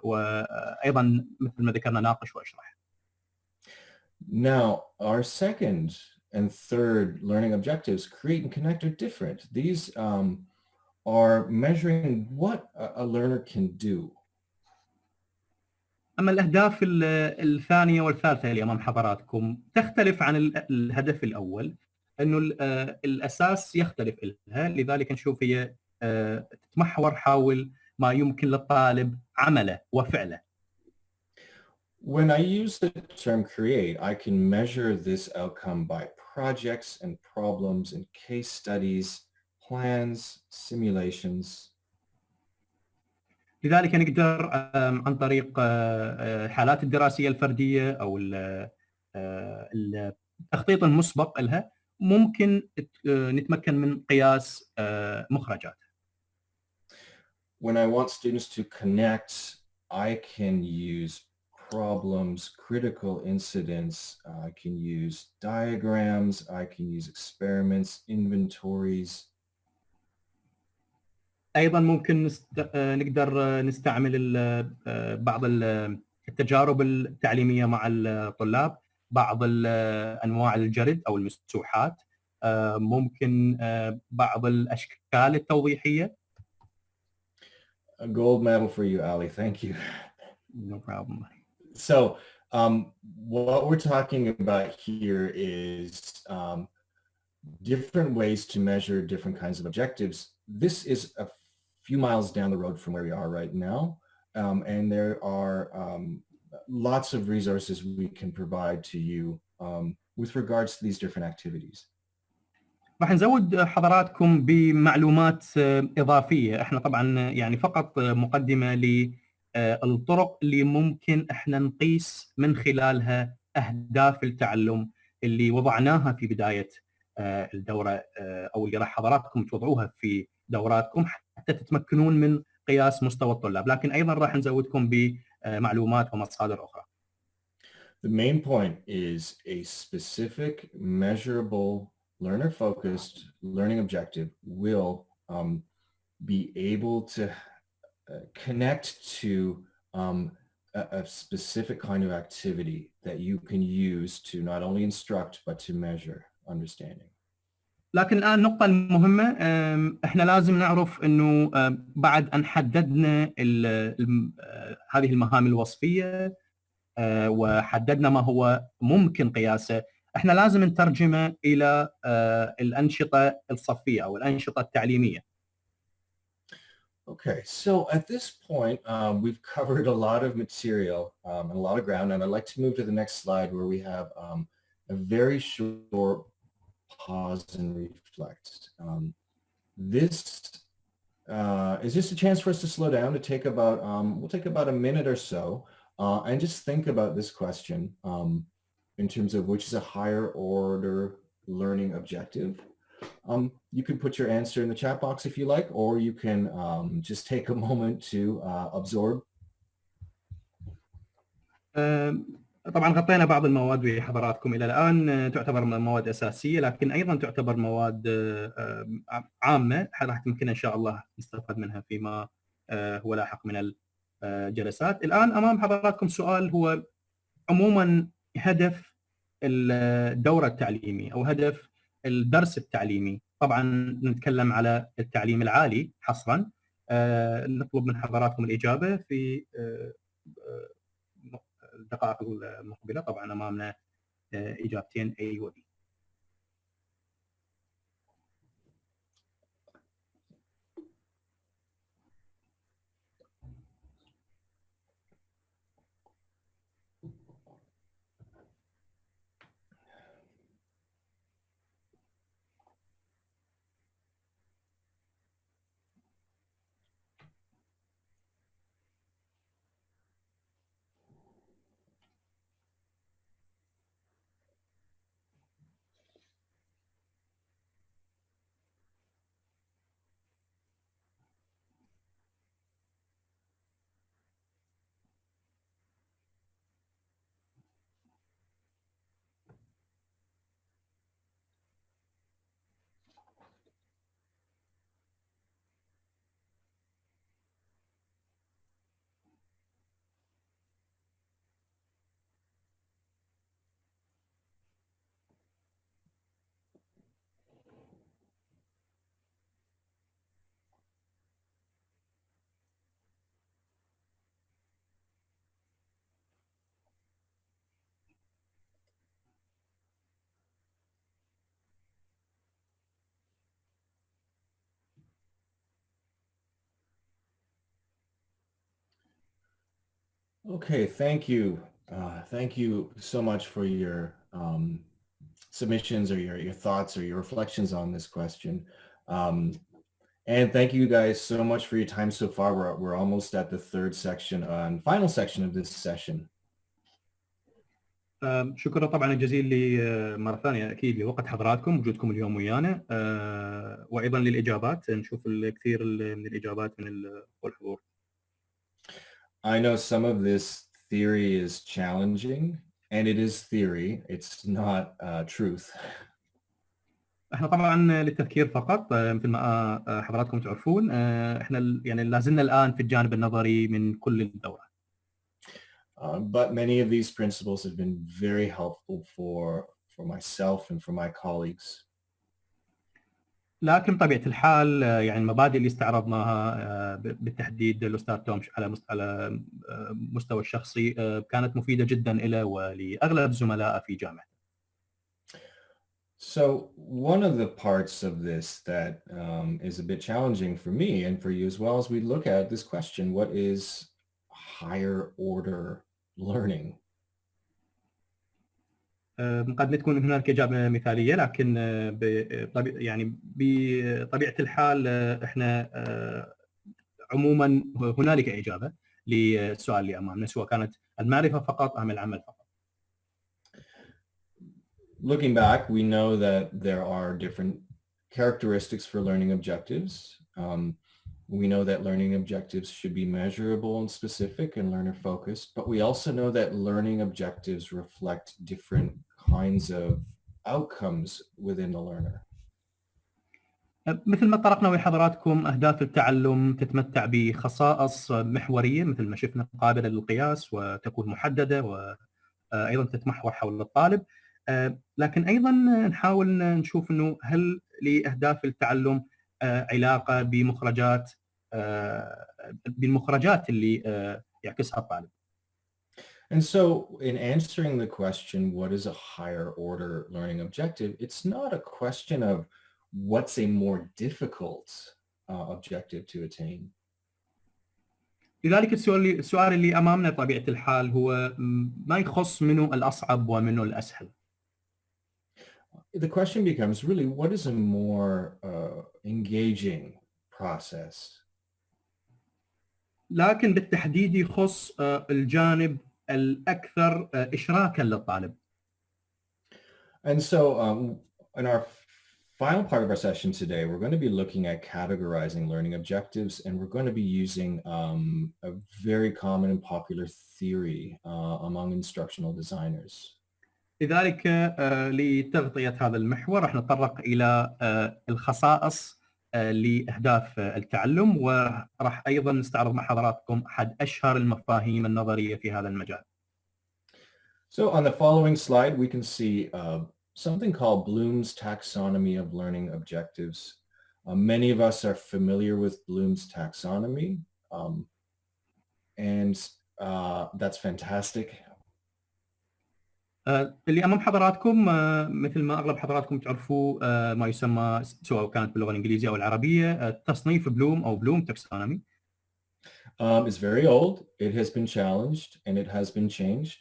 وأيضا مثل ما ذكرنا ناقش واشرح. Now, our second and third, learning objectives, create and connect, are different. These are measuring what a learner can do. أما الأهداف الثانية والثالثة اللي أمام حضراتكم تختلف عن الهدف الأول، أنه الأساس يختلف لها، لذلك نشوف هي تتمحور حول ما يمكن للطالب عمله وفعله. When I use the term create, I can measure this outcome by projects and problems and case studies, plans, simulations. لذلك نقدر عن طريق الحالات الدراسية الفردية أو التخطيط المسبق لها ممكن نتمكن من قياس مخرجات. When I want students to connect, I can use problems, critical incidents, I can use diagrams, I can use experiments, inventories. ايضا ممكن نقدر نستعمل بعض التجارب التعليميه مع الطلاب، بعض انواع الجرد او المسوحات، ممكن بعض الاشكال التوضيحيه. A gold medal for you, Ali. Thank you. No problem. So what we're talking about here is different ways to measure different kinds of objectives. This is a few miles down the road from where we are right now. And there are lots of resources we can provide to you with regards to these different activities. راح نزود حضراتكم بمعلومات إضافية. احنا طبعا يعني فقط مقدمة للطرق اللي ممكن احنا نقيس من خلالها أهداف التعلم اللي وضعناها في بداية الدورة، أو اللي راح حضراتكم توضعوها في دوراتكم حتى تتمكنون من قياس مستوى الطلاب، لكن أيضا راح نزودكم بمعلومات ومصادر أخرى. The main point is a specific, measurable, learner-focused learning objective will be able to connect to a specific kind of activity that you can use to not only instruct but to measure understanding. لكن الآن النقطة المهمة، احنا لازم نعرف انه بعد ان حددنا هذه المهام الوصفية وحددنا ما هو ممكن قياسه، احنا لازم نترجمه الى الأنشطة الصفية او الأنشطة التعليمية. Okay, so at this point, we've covered a lot of material and a lot of ground, and I'd like to move to the next slide where we have a very short pause and reflect. This is just a chance for us to slow down, to take about, we'll take about a minute or so and just think about this question in terms of which is a higher order learning objective. You can put your answer in the chat box if you like, or you can just take a moment to absorb. طبعا غطينا بعض المواد بحضراتكم إلى الآن تعتبر مواد أساسية، لكن أيضا تعتبر مواد عامة راح تمكن إن شاء الله نستفاد منها فيما هو لاحق من الجلسات. الآن أمام حضراتكم سؤال هو عموما هدف الدورة التعليمية أو هدف الدرس التعليمي. طبعا نتكلم على التعليم العالي حصرا. نطلب من حضراتكم الإجابة في الدقائق المقبلة. طبعا أمامنا إجابتين A و B. Okay, thank you. Thank you so much for your submissions or your thoughts or your reflections on this question. And thank you guys so much for your time so far. We're almost at the third section and final section of this session. شكرا طبعا الجزيل مرة ثانية أكيد لوقت حضراتكم وجودكم اليوم ويانا وأيضا للإجابات نشوف الكثير من الإجابات من الحضور. I know some of this theory is challenging and it is theory. It's not truth. احنا طبعا للتذكير فقط مثل ما حضراتكم تعرفون احنا يعني لازلنا الآن في الجانب النظري من كل الدورة. But many of these principles have been very helpful for myself and for my colleagues. لكن طبيعة الحال يعني المبادئ اللي استعرضناها بالتحديد الأستاذ توم على مستوى الشخصي كانت مفيدة جدا له ولأغلب زملائه في جامعته. So one of the parts of this that is a bit challenging for me and for you as well as we look at this question, what is higher order learning? قد تكون هناك إجابة مثالية لكن يعني بطبيعة الحال احنا عموما هنالك إجابة للسؤال اللي أمامنا سواء كانت المعرفة فقط أم العمل فقط. Looking back, we know that there are different characteristics for learning objectives. We know that learning objectives should be measurable and specific and learner focused, but we also know that learning objectives reflect different kinds of outcomes within the learner. مثل ما طرقنا وحضراتكم أهداف التعلم تتمتع بخصائص محورية مثل ما شفنا قابلة للقياس وتكون محددة وأيضا تتمحور حول الطالب. لكن أيضا نحاول نشوف أنه هل لأهداف التعلم علاقة بالمخرجات اللي يعكسها الطالب. And so in answering the question, what is a higher order learning objective? It's not a question of what's a more difficult objective to attain. لذلك السؤال اللي أمامنا بطبيعة الحال هو ما يخص منه الأصعب ومنه الأسهل. The question becomes really what is a more engaging process? لكن بالتحديد يخص الجانب الأكثر إشراكاً للطالب. And so in our final part of our session today, we're going to be looking at categorizing learning objectives, and we're going to be using a very common and popular theory among instructional designers. لذلك لتغطية هذا المحور راح نتطرق إلى الخصائص لأهداف التعلم وراح أيضا نستعرض مع حضراتكم أحد أشهر المفاهيم النظرية في هذا المجال. So on the following slide, we can see something called Bloom's taxonomy of learning objectives. Many of us are familiar with Bloom's taxonomy, and that's fantastic. اللي أمام حضراتكم مثل ما أغلب حضراتكم تعرفوا ما يسمى سواء كانت باللغة الإنجليزية أو العربية تصنيف بلوم أو بلوم taxonomy. It's very old. It has been challenged and it has been changed.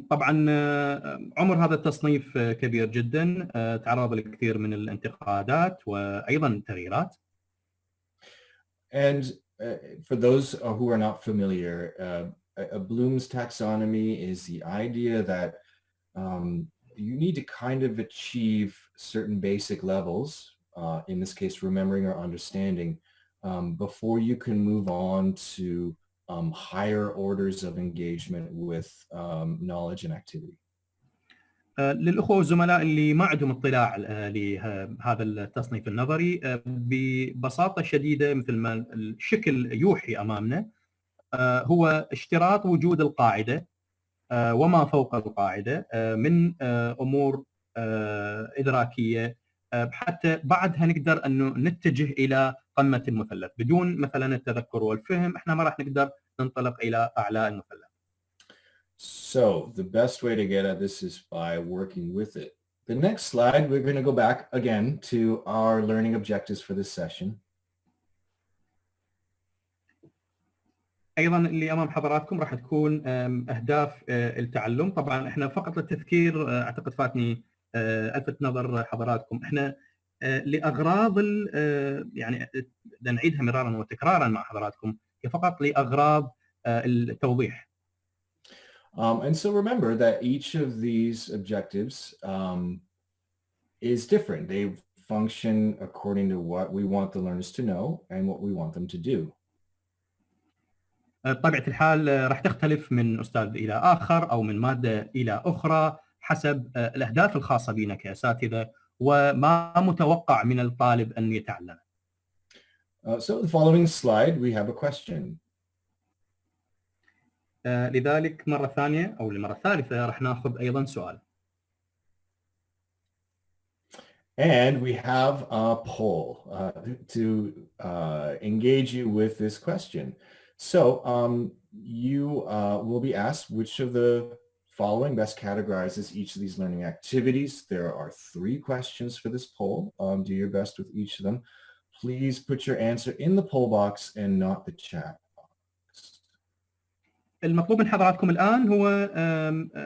طبعا عمر هذا التصنيف كبير جدا تعرض لكثير من الانتقادات وأيضا التغييرات. And for those who are not familiar, a Bloom's taxonomy is the idea that you need to kind of achieve certain basic levels, in this case, remembering or understanding, before you can move on to higher orders of engagement with knowledge and activity. للأخوة والزملاء اللي ما عندهم اطلاع لهذا التصنيف النظري ببساطة شديدة مثل ما الشكل يوحي أمامنا هو اشتراط وجود القاعدة وما فوق القاعدة من أمور إدراكية حتى بعدها نقدر أنه نتجه إلى قمة المثلث. بدون مثلا التذكر والفهم احنا ما راح نقدر ننطلق إلى أعلى المثلث. So the best way to get at this is by working with it. The next slide, we're going to go back again to our learning objectives for this session. ايضا اللي امام حضراتكم راح تكون اهداف التعلم. طبعا احنا فقط للتذكير، اعتقد فاتني الفت نظر حضراتكم، احنا لاغراض يعني بدنا نعيدها مرارا وتكرارا مع حضراتكم، هي فقط لاغراض التوضيح. And so remember that each of these objectives is different. They function according to what we want the learners to know and what we want them to do. بطبيعة الحال راح تختلف من أستاذ إلى آخر أو من مادة إلى أخرى حسب الأهداف الخاصة بنا كأساتذة وما متوقع من الطالب أن يتعلم. So the following slide we have a question. لذلك مرة ثانية أو للمرة الثالثة راح ناخذ أيضا سؤال. And we have a poll to engage you with this question. So you will be asked which of the following best categorizes each of these learning activities. There are 3 questions for this poll. Do your best with each of them. Please put your answer in the poll box and not the chat box. المطلوب من حضراتكم الآن هو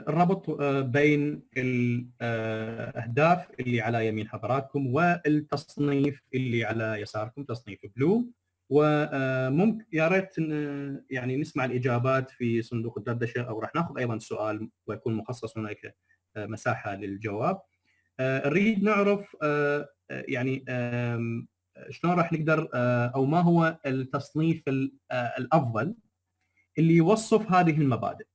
الربط بين الأهداف اللي على يمين حضراتكم والتصنيف اللي على يساركم، تصنيف بلو. وممكن يا ريت يعني نسمع الإجابات في صندوق الدردشة، أو راح ناخذ أيضا سؤال ويكون مخصص هناك مساحة للجواب. نريد نعرف يعني شلون راح نقدر أو ما هو التصنيف الأفضل اللي يوصف هذه المبادئ.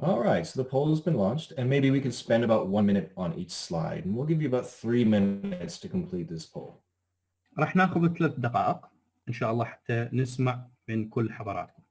All right, so the poll has been launched, and maybe we could spend about 1 minute on each slide, and we'll give you about 3 minutes to complete this poll. راح ناخذ 3 دقائق إن شاء الله حتى نسمع من كل حضراتكم.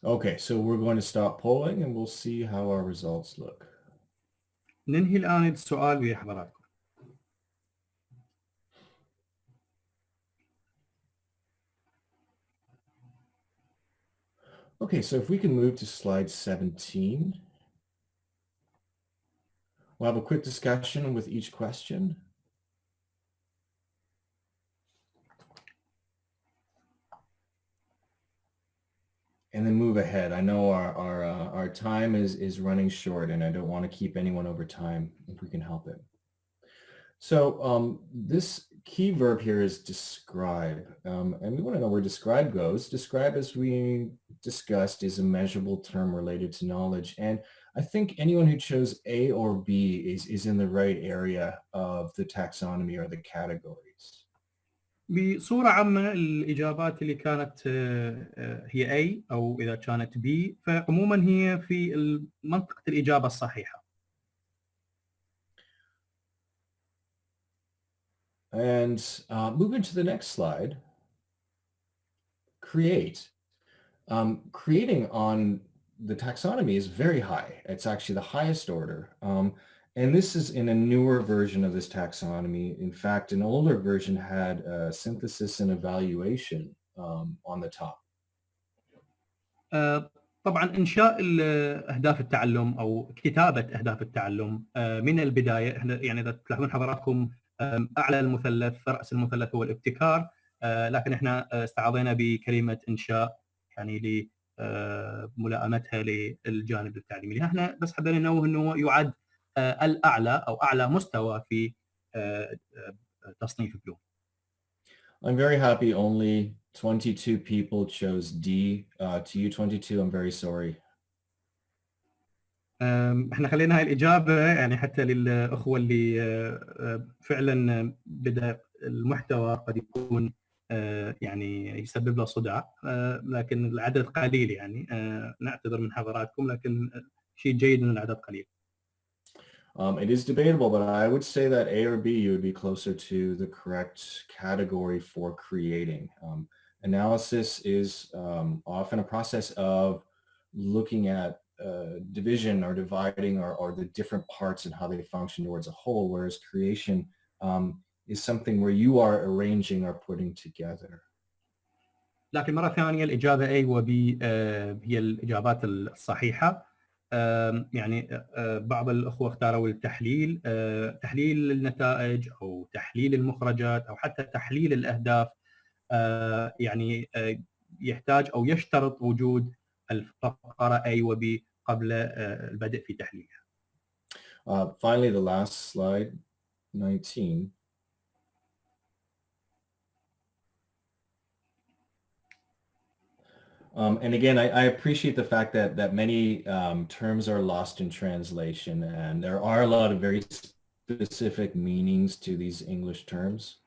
Okay, so we're going to stop polling and we'll see how our results look. ننهي الآن السؤال ويا حضراتكم. Okay, so if we can move to slide 17. We'll have a quick discussion with each question. And then move ahead. I know our time is running short and I don't want to keep anyone over time if we can help it. So this key verb here is describe. And we want to know where describe goes. Describe, as we discussed, is a measurable term related to knowledge. And I think anyone who chose A or B is in the right area of the taxonomy or the categories. بصورة عامة الإجابات اللي كانت هي A أو إذا كانت B فعموما هي في منطقة الإجابة الصحيحة. And moving to the next slide, create. Creating on the taxonomy is very high. It's actually the highest order. And this is in a newer version of this taxonomy. In fact, an older version had synthesis and evaluation on the top. طبعا إنشاء أهداف التعلم أو كتابة أهداف التعلم من البداية، يعني إذا تلاحظون حضراتكم أعلى المثلث رأس المثلث هو الابتكار، لكن إحنا استعاضينا بكلمة إنشاء يعني لملائمتها للجانب التعليمي. احنا بس حبينا ننوه انه يعد الأعلى أو أعلى مستوى في تصنيف بلوم. I'm very happy only 22 people chose D. To you 22, I'm very sorry. احنا خلينا هاي الإجابة يعني حتى للأخوة اللي فعلا بدأ المحتوى قد يكون يعني يسبب له صداع، لكن العدد قليل يعني نعتذر من حضراتكم، لكن شيء جيد ان العدد قليل. It is debatable, but I would say that A or B, you would be closer to the correct category for creating. Analysis is often a process of looking at division or dividing or the different parts and how they function towards a whole, whereas creation is something where you are arranging or putting together. لكن مرة ثانية الإجابة A و B هي الإجابات الصحيحة. يعني بعض الأخوة اختاروا التحليل، تحليل النتائج أو تحليل المخرجات أو حتى تحليل الأهداف، يعني يحتاج أو يشترط وجود الفقرة A و B قبل البدء في تحليلها. Finally, the last slide, 19. And again, I appreciate the fact that many terms are lost in translation, and there are a lot of very specific meanings to these English terms.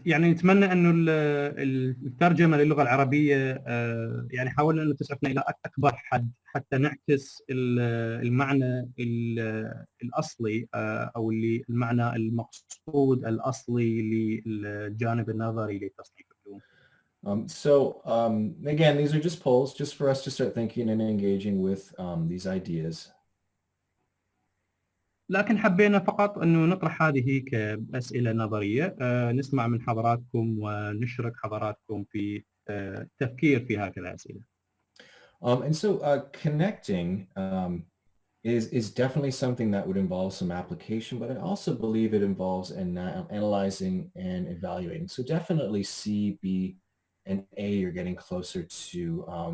يعني نتمنى انه الترجمه للغه العربيه يعني حاولنا ان تسعفنا الى اكبر حد حتى نعكس المعنى الاصلي او اللي المعنى المقصود الاصلي للجانب النظري لتصنيف العلوم. Again, these are just polls, just for us to start thinking and engaging with these ideas. لكن حبينا فقط انه نطرح هذه كاسئله نظريه، نسمع من حضراتكم ونشرك حضراتكم في التفكير في هذه الاسئله. And so connecting is definitely something that would involve some application, but I also believe it involves analyzing and evaluating. So definitely C, B, and A, you're getting closer to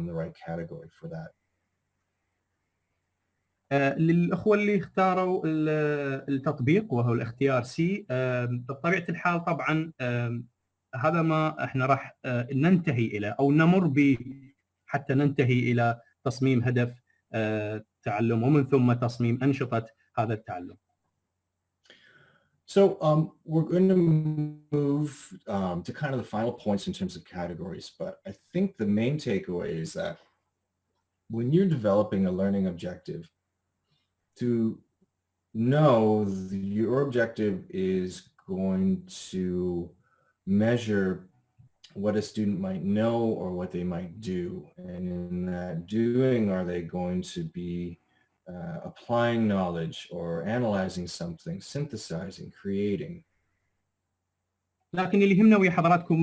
the right category for that. للأخوة اللي اختاروا التطبيق وهو الاختيار سي، بطبيعة الحال طبعا هذا ما احنا راح ننتهي إلى أو نمر به حتى ننتهي إلى تصميم هدف تعلم ومن ثم تصميم أنشطة هذا التعلم. So we're going to move to kind of the final points in terms of categories, but I think the main takeaway is that when you're developing a learning objective, to know your objective is going to measure what a student might know or what they might do. And in that doing, are they going to be applying knowledge or analyzing something, synthesizing, creating. لكن اللي يهمنا ويا حضراتكم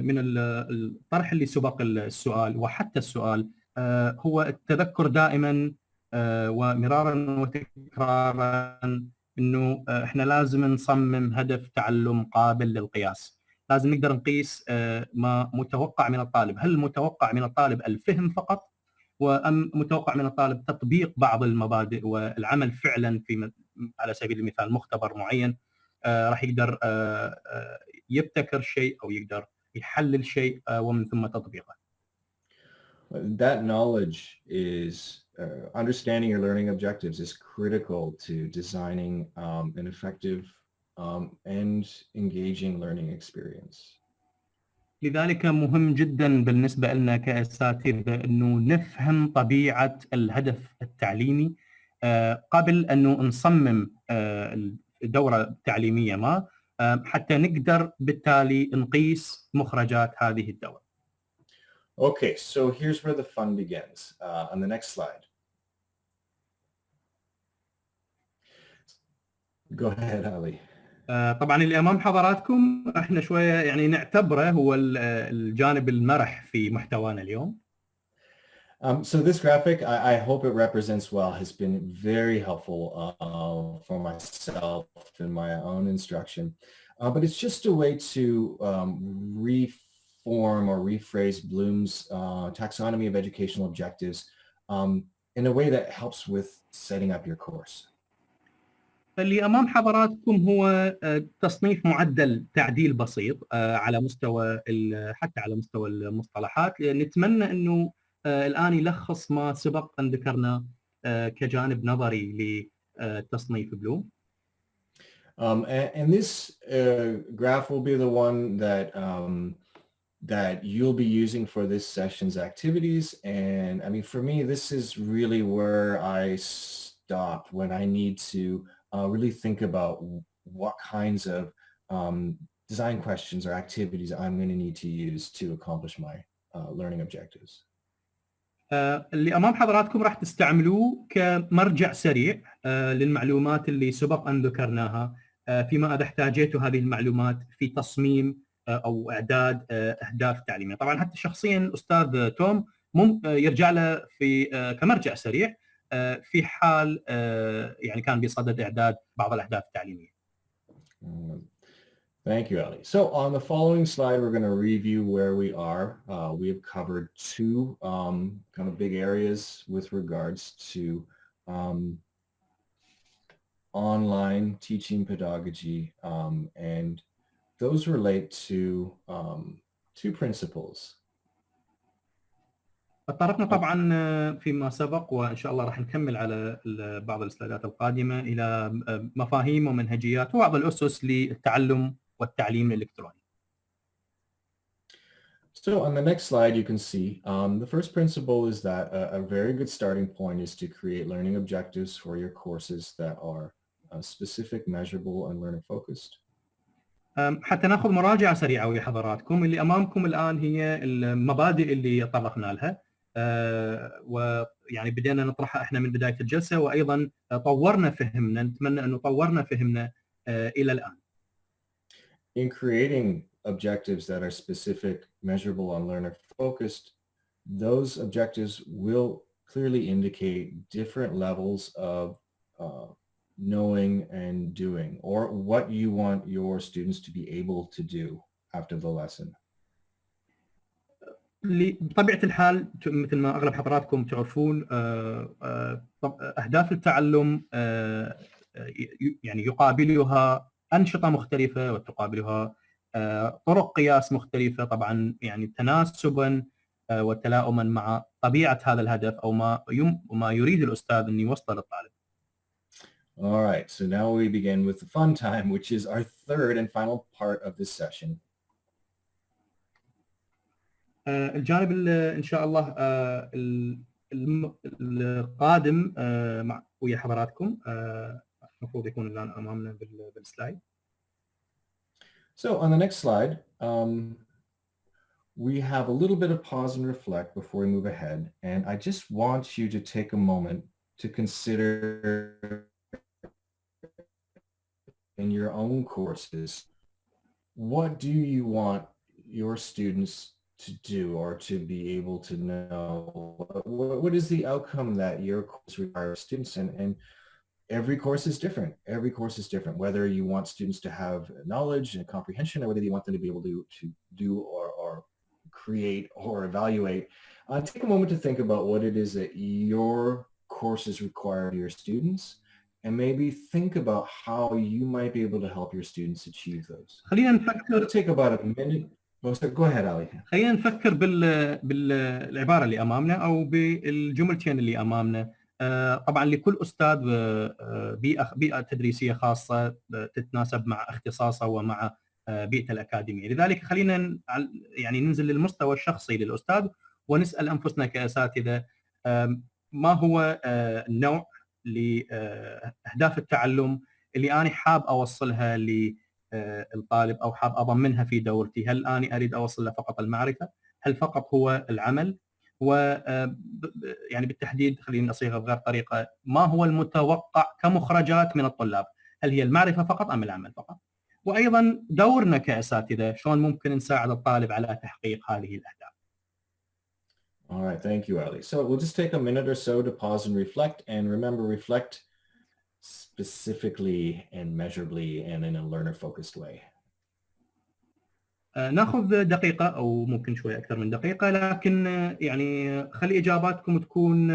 من الطرح اللي سبق السؤال وحتى السؤال هو التذكر دائما ومرارا وتكرارا انه احنا لازم نصمم هدف تعلم قابل للقياس. لازم نقدر نقيس ما متوقع من الطالب، هل متوقع من الطالب الفهم فقط وام متوقع من الطالب تطبيق بعض المبادئ والعمل فعلا في على سبيل المثال مختبر معين راح يقدر يبتكر شيء او يقدر يحلل شيء ومن ثم تطبيقه. That knowledge is understanding your learning objectives is critical to designing an effective and engaging learning experience. لذلك مهم جدا بالنسبة لنا كأساتذة أنه نفهم طبيعة الهدف التعليمي قبل أنه نصمم دورة تعليمية ما حتى نقدر بالتالي نقيس مخرجات هذه الدورة. Okay, so here's where the fun begins on the next slide. Go ahead, Ali. طبعا اللي امام حضراتكم احنا شويه يعني نعتبره هو الجانب المرح في محتوانا اليوم. So this graphic, I hope it represents well, has been very helpful for myself in my own instruction. But it's just a way to reform or rephrase Bloom's taxonomy of educational objectives in a way that helps with setting up your course. اللي امام حضراتكم هو تصنيف معدل تعديل بسيط على مستوى حتى على مستوى المصطلحات. نتمنى انه الان يلخص ما سبق ان ذكرناه كجانب نظري لتصنيف بلوم. And this graph will be the one that you'll be using for this session's activities. And I mean, for me, this is really where I stop when I need to really think about what kinds of design questions or activities I'm going to need to use to accomplish my learning objectives. اللي امام حضراتكم راح تستعملوه كمرجع سريع للمعلومات اللي سبق ان ذكرناها فيما اذا احتاجيتوا هذه المعلومات في تصميم او اعداد اهداف تعليميه. طبعا حتى شخصيا الاستاذ توم يرجع له في كمرجع سريع في حال يعني كان بصدد اعداد بعض الاهداف التعليميه. Thank you, Ali. So on the following slide, we're going to review where we are. We have covered two kind of big areas with regards to online teaching pedagogy, and those relate to two principles. تطرقنا طبعا فيما سبق وان شاء الله راح نكمل على بعض السلايدات القادمه الى مفاهيم ومنهجيات وبعض الاسس للتعلم والتعليم الالكتروني. So on the next slide, you can see the first principle is that a very good starting point is to create learning objectives for your courses that are specific, measurable, and learner focused. حتى ناخذ مراجعه سريعه ويا حضراتكم. اللي امامكم الان هي المبادئ اللي طرقنا لها ويعني بدينا نطرحها احنا من بدايه الجلسه وايضا طورنا فهمنا. نتمنى انه طورنا فهمنا الى الان. In creating objectives that are specific, measurable, and learner focused, those objectives will clearly indicate different levels of knowing and doing, or what you want your students to be able to do after the lesson. بطبيعة الحال مثل ما أغلب حضراتكم تعرفون أهداف التعلم يعني يقابلها أنشطة مختلفة وتقابلها طرق قياس مختلفة طبعا يعني تناسبا وتلاؤما مع طبيعة هذا الهدف أو ما يريد الأستاذ أن يوصل للطالب. All right, so now we begin with the fun time, which is our third and final part of this session. الجانب إن شاء الله القادم ويا حضراتكم المفروض يكون الآن أمامنا بالسلايد. So on the next slide, we have a little bit of pause and reflect before we move ahead. And I just want you to take a moment to consider in your own courses, what do you want your students to do or to be able to know? What is the outcome that your course requires students? And every course is different. Every course is different, whether you want students to have knowledge and comprehension or whether you want them to be able to do or create or evaluate. Take a moment to think about what it is that your courses require of your students and maybe think about how you might be able to help your students achieve those. خلينا نفكر. It'll take about a minute. Go ahead, Ali. خلينا نفكر بالعبارة اللي أمامنا أو بالجملتين اللي أمامنا. طبعا لكل أستاذ بيئة تدريسية خاصة تتناسب مع اختصاصه ومع بيئته الأكاديمية. لذلك خلينا يعني ننزل للمستوى الشخصي للأستاذ ونسأل أنفسنا كأساتذة ما هو النوع لأهداف التعلم اللي أنا حاب أوصلها للطالب أو حاب أضمنها في دورتي. هل أنا أريد أوصل له فقط المعرفة؟ هل فقط هو العمل؟ ويعني بالتحديد خلينا نصيغها بغير طريقة، ما هو المتوقع كمخرجات من الطلاب؟ هل هي المعرفة فقط أم العمل فقط؟ وأيضا دورنا كأساتذة شلون ممكن نساعد الطالب على تحقيق هذه الأهداف. All right, thank you, Ali. So we'll just take a minute or so to pause and reflect, and remember, reflect specifically and measurably and in a learner-focused way. ناخذ دقيقة أو ممكن شوي أكثر من دقيقة، لكن يعني خلي إجاباتكم تكون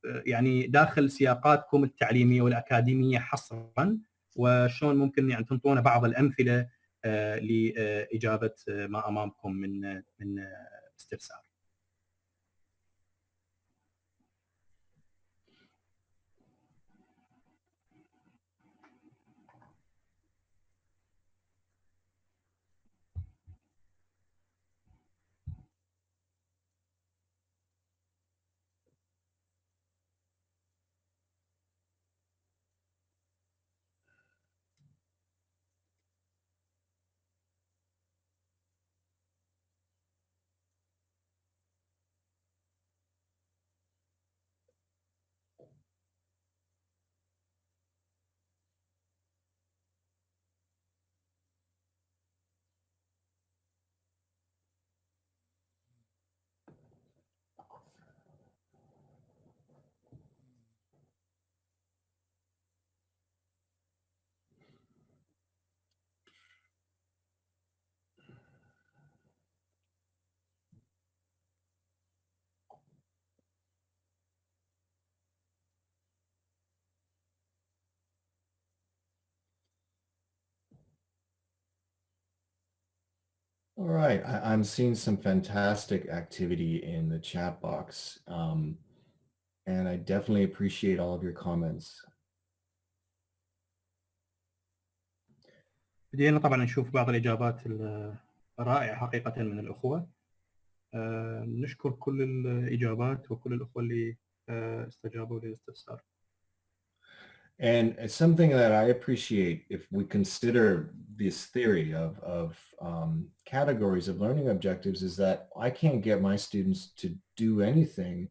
يعني داخل سياقاتكم التعليمية والأكاديمية حصرا، وشلون ممكن يعني تنطونا بعض الأمثلة لإجابة ما أمامكم من استفسار. All right, I'm seeing some fantastic activity in the chat box, and I definitely appreciate all of your comments. بدينا طبعا نشوف بعض الإجابات الرائعة حقيقة من الأخوة. نشكر كل الإجابات وكل الأخوة اللي استجابوا للاستفسار. And it's something that I appreciate if we consider this theory of categories of learning objectives is that I can't get my students to do anything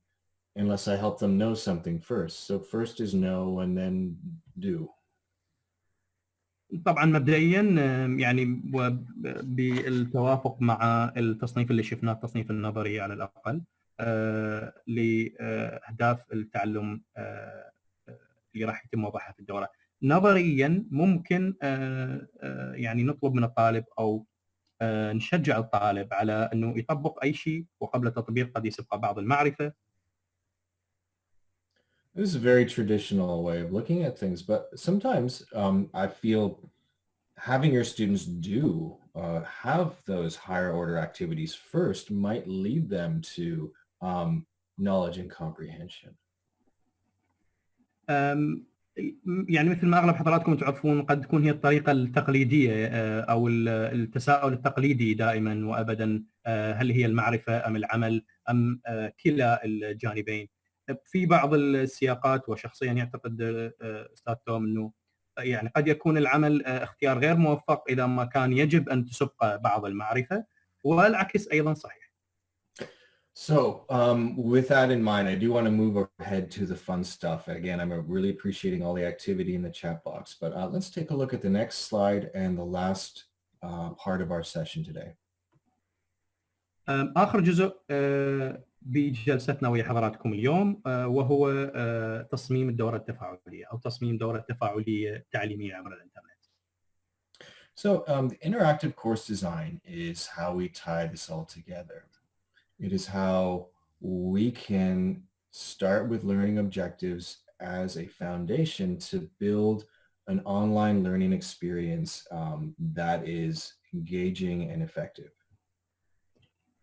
unless I help them know something first. So first is know and then do. طبعا مبدئيا يعني بالتوافق مع التصنيف اللي شفناه التصنيف النظري على الأقل لأهداف التعلم اللي راح يتم وضعها في الدورة. نظريا ممكن يعني نطلب من الطالب أو نشجع الطالب على أنه يطبق أي شيء، وقبل التطبيق قد يسبق بعض المعرفة. This is a very traditional way of looking at things, but sometimes I feel having your students have those higher order activities first might lead them to knowledge and comprehension. يعني مثل ما أغلب حضراتكم تعرفون قد تكون هي الطريقة التقليدية أو التساؤل التقليدي دائما وأبدا، هل هي المعرفة أم العمل أم كلا الجانبين؟ في بعض السياقات وشخصيا يعتقد أستاذ توم أنه يعني قد يكون العمل اختيار غير موفق إذا ما كان يجب أن تسبق بعض المعرفة، والعكس أيضا صحيح. So with that in mind, I do want to move ahead to the fun stuff. Again, I'm really appreciating all the activity in the chat box, but let's take a look at the next slide and the last part of our session today. آخر جزء بجلستنا ويا حضراتكم اليوم وهو تصميم الدورة التفاعلية أو تصميم دورة تفاعلية تعليمية عبر الإنترنت. So the interactive course design is how we tie this all together. It is how we can start with learning objectives as a foundation to build an online learning experience that is engaging and effective.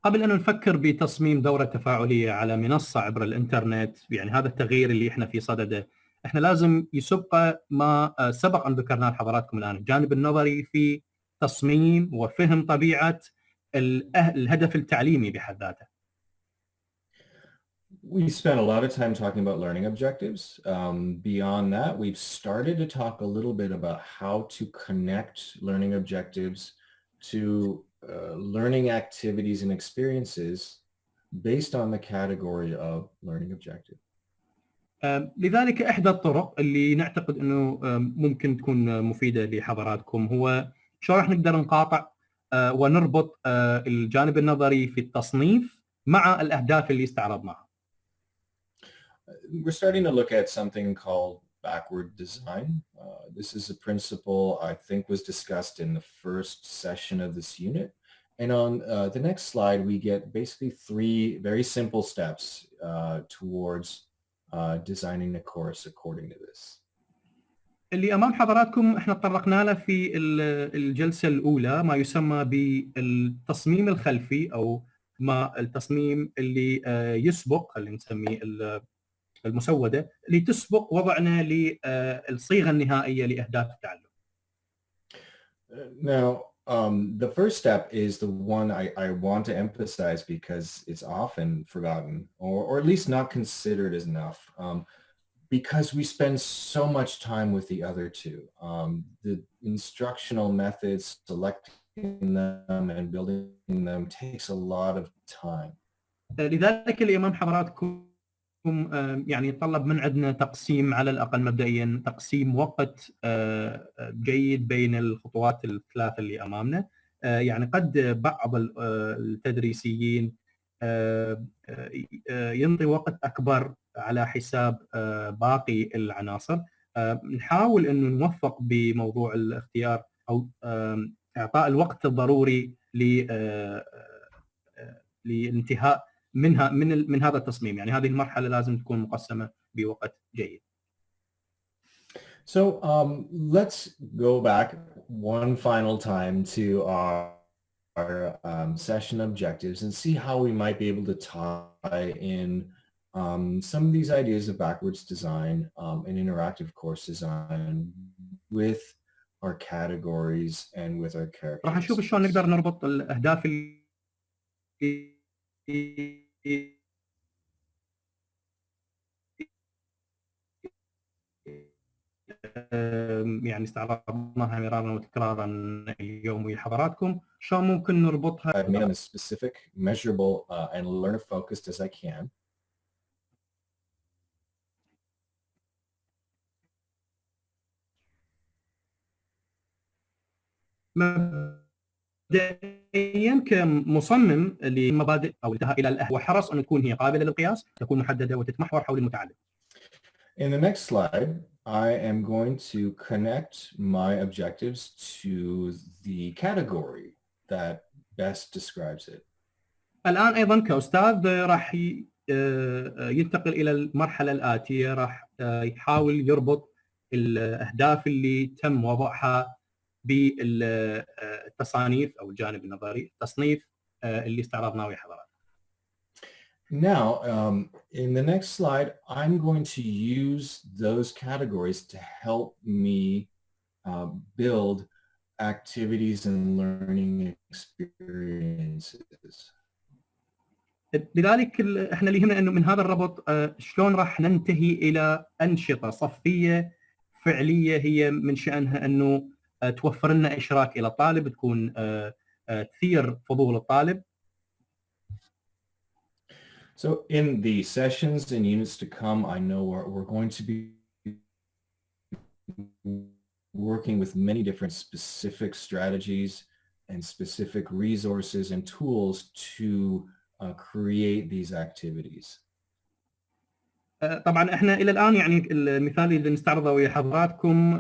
قبل أن نفكر بتصميم دورة تفاعلية على منصة عبر الإنترنت، يعني هذا التغيير اللي إحنا في صدده، إحنا لازم يسبق ما سبق أن ذكرناه لحضراتكم الآن، الجانب النظري في تصميم وفهم طبيعة الهدف التعليمي بحد ذاته. We spent a lot of time talking about learning objectives. Beyond that, we've started to talk a little bit about how to connect learning objectives to learning activities and experiences based on the category of learning objective. لذلك إحدى الطرق اللي نعتقد أنه ممكن تكون مفيدة لحضراتكم هو شو راح نقدر نقاطع ونربط الجانب النظري في التصنيف مع الأهداف اللي استعرضناها. We're starting to look at something called backward design. This is a principle I think was discussed in the first session of this unit. And on the next slide, we get basically 3 very simple steps towards designing a course according to this. اللي امام حضراتكم احنا تطرقنا له في الجلسه الاولى ما يسمى بالتصميم الخلفي او ما التصميم اللي يسبق خلينا نسميه المسوده اللي تسبق وضعنا للصيغه النهائيه لاهداف التعلم. Now, the first step is the one I want to emphasize because it's often forgotten or at least not considered as enough. Because we spend so much time with the other two. The instructional methods, selecting them and building them takes a lot of time. لذلك اللي امام حضراتكم يعني يتطلب من عندنا تقسيم على الاقل مبدئيا تقسيم وقت جيد بين الخطوات الثلاثه اللي امامنا. يعني قد بعض التدريسيين ينطي وقت اكبر على حساب باقي العناصر. نحاول انه نوفق بموضوع الاختيار او اعطاء الوقت الضروري للانتهاء من هذا التصميم. يعني هذه المرحله لازم تكون مقسمه بوقت جيد. So let's go back one final time to our session objectives and see how we might be able to tie in some of these ideas of backwards design and interactive course design with our categories and with our characters. راح نشوف شلون نقدر نربط الاهداف يعني استعرضناها مرارا وتكرارا اليوم ويا حضراتكم شلون ممكن نربطها. I've made them as specific, measurable, and learner focused as I can. مبدئيا كمصمم لمبادئ او الانتهاء الى الاهداف وحرص ان تكون هي قابله للقياس، تكون محدده وتتمحور حول المتعلم. In the next slide, I am going to connect my objectives to the category that best describes it. الان ايضا كاستاذ راح ينتقل الى المرحله الاتيه، راح يحاول يربط الاهداف اللي تم وضعها بالتصانيف او الجانب النظري، التصنيف اللي استعرضناه ويا حضراتكم. Now, in the next slide, I'm going to use those categories to help me build activities and learning experiences. لذلك احنا اللي يهمنا انه من هذا الربط شلون راح ننتهي الى انشطه صفيه فعليه هي من شانها انه توفر لنا اشراك الى الطالب، تكون تثير فضول الطالب. So in the sessions and units to come, I know we're going to be working with many different specific strategies and specific resources and tools to create these activities. طبعا احنا الى الان يعني المثال اللي نستعرضه ويا حضراتكم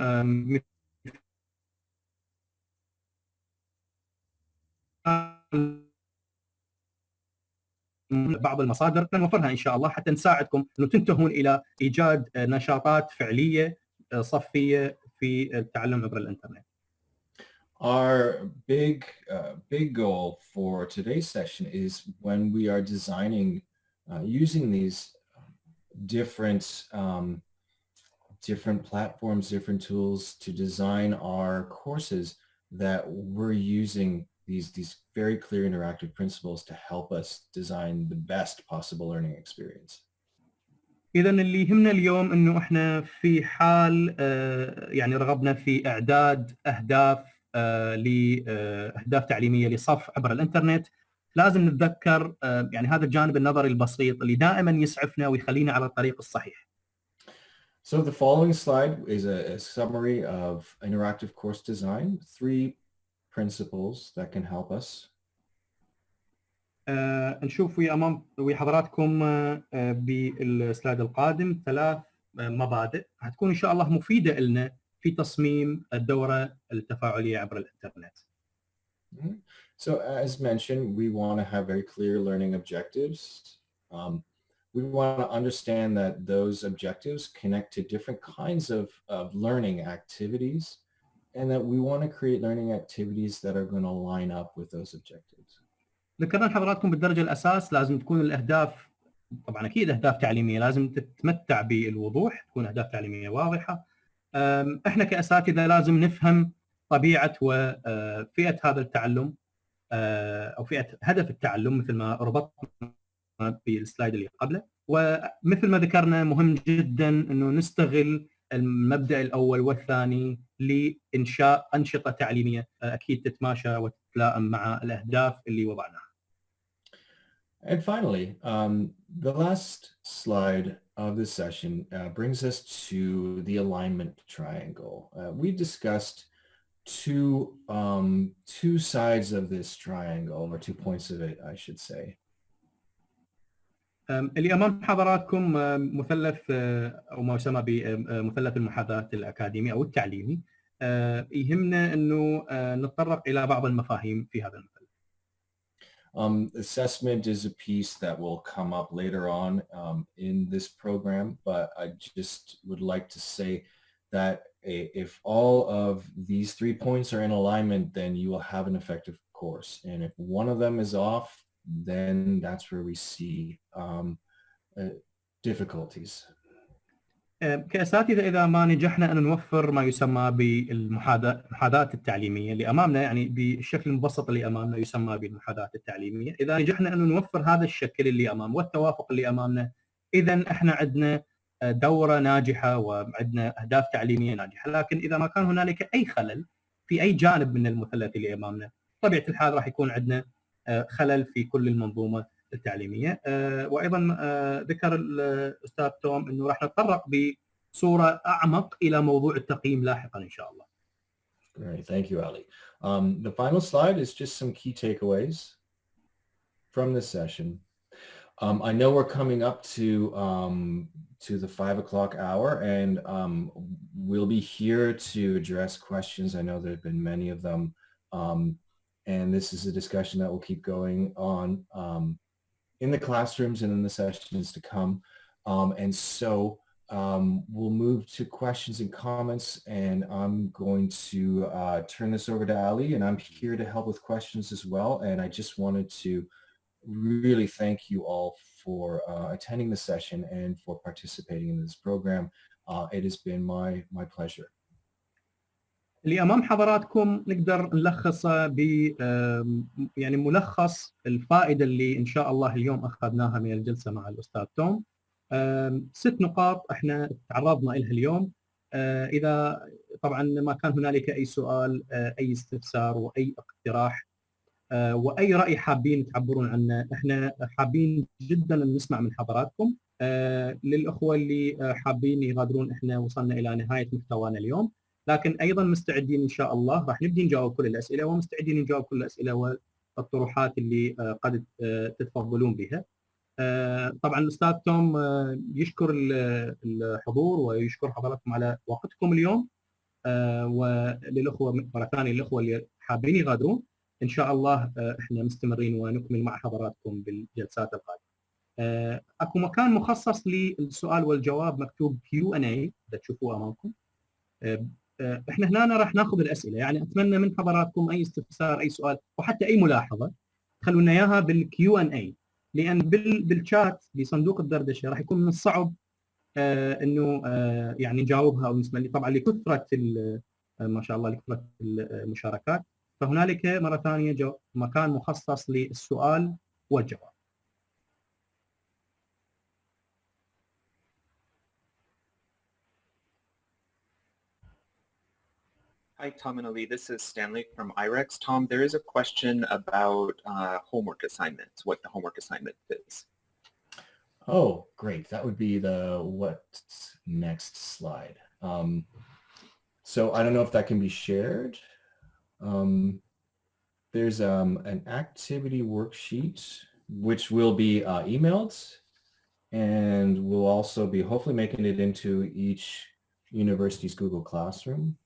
بعض المصادر نوفرها ان شاء الله حتى نساعدكم انه تنتهون الى ايجاد نشاطات فعليه صفيه في التعلم عبر الانترنت. Our big goal for today's session is when we are designing using these different platforms, different tools to design our courses, that we're using these very clear interactive principles to help us design the best possible learning experience. إذا اللي يهمنا اليوم إنه إحنا في حال يعني رغبنا في إعداد أهداف لأهداف تعليمية لصف عبر الإنترنت، لازم نتذكر يعني هذا الجانب النظري البسيط اللي دائما يسعفنا ويخلينا على الطريق الصحيح. So the following slide is a summary of interactive course design, 3 principles that can help us. نشوف ويا حضراتكم بالسلايد القادم 3 مبادئ هتكون ان شاء الله مفيده لنا في تصميم الدوره التفاعليه عبر الانترنت. So as mentioned, we want to have very clear learning objectives. We want to understand that those objectives connect to different kinds of learning activities, and that we want to create learning activities that are going to line up with those objectives. ذكرنا لحضراتكم بالدرجه الاساس لازم تكون الاهداف، طبعا اكيد اهداف تعليميه لازم تتمتع بالوضوح، تكون اهداف تعليميه واضحه. احنا كاساتذه لازم نفهم طبيعه وفئه هذا التعلم او فئه هدف التعلم مثل ما ربطنا بالسلايد اللي قبله، ومثل ما ذكرنا مهم جدا انه نستغل المبدا الاول والثاني لانشاء انشطه تعليميه اكيد تتماشى وتتلائم مع الاهداف اللي وضعناها. And finally, the last slide of this session brings us to the alignment triangle. We discussed two sides of this triangle, or 2 points of it, I should say. اللي امام حضراتكم مثلث او ما يسمى بمثلث المحاذاه الاكاديمي او التعليمي. يهمنا انه نتطرق الى بعض المفاهيم في هذا المثلث. Assessment is a piece that will come up later on in this program, but I just would like to say that if all of these 3 points are in alignment, then you will have an effective course. And if one of them is off, then that's where we see difficulties. كأساتذة إذا ما نجحنا أن نوفر ما يسمى بالمحاذاة التعليمية اللي أمامنا، يعني بالشكل المبسط اللي أمامنا يسمى بالمحاذاة التعليمية، إذا نجحنا أن نوفر هذا الشكل اللي أمام والتوافق اللي أمامنا، إذا إحنا عندنا دورة ناجحة وعندنا أهداف تعليمية ناجحة. لكن إذا ما كان هنالك أي خلل في أي جانب من المثلث اللي أمامنا، طبيعة الحال راح يكون عندنا خلل في كل المنظومة التعليمية. وأيضا ذكر الأستاذ توم أنه راح نتطرق بصورة أعمق إلى موضوع التقييم لاحقا إن شاء الله. Great, thank you, Ali. The final slide is just some key takeaways from this session. I know we're coming up to the 5 o'clock hour, and we'll be here to address questions. I know there have been many of them, and this is a discussion that will keep going on in the classrooms and in the sessions to come. And so we'll move to questions and comments, and I'm going to turn this over to Ali, and I'm here to help with questions as well. And I just wanted to really thank you all for attending the session and for participating in this program. It has been my pleasure. اللي امام حضراتكم نقدر نلخصه ب يعني ملخص الفائده اللي ان شاء الله اليوم اخذناها من الجلسه مع الاستاذ توم. 6 نقاط احنا تعرضنا لها اليوم. اذا طبعا ما كان هنالك اي سؤال، اي استفسار واي اقتراح واي راي حابين تعبرون عنه، احنا حابين جدا ان نسمع من حضراتكم. للاخوه اللي حابين يغادرون، احنا وصلنا الى نهايه محتوانا اليوم، لكن ايضا مستعدين ان شاء الله راح نبدي نجاوب كل الاسئله، ومستعدين نجاوب كل الاسئله والطروحات اللي قد تتفضلون بها. طبعا الاستاذ توم يشكر الحضور ويشكر حضراتكم على وقتكم اليوم، وللاخوه مره ثانيه الاخوه اللي حابين يغادرون ان شاء الله احنا مستمرين ونكمل مع حضراتكم بالجلسات القادمه. اكو مكان مخصص للسؤال والجواب مكتوب Q&A اذا تشوفوه امامكم. احنا هنا راح ناخذ الاسئله، يعني اتمنى من حضراتكم اي استفسار، اي سؤال، وحتى اي ملاحظه خلونا اياها بالQ&A، لان بالشات بصندوق الدردشه راح يكون من الصعب انه يعني نجاوبها او نسمع. طبعا لكثره ما شاء الله لكثره المشاركات، فهنالك مره ثانيه مكان مخصص للسؤال والجواب. Hi, Tom and Ali. This is Stanley from IRIX. Tom, there is a question about homework assignments, what the homework assignment is. Oh, great. That would be the what's next slide. So I don't know if that can be shared. There's an activity worksheet which will be emailed, and we'll also be hopefully making it into each university's Google Classroom.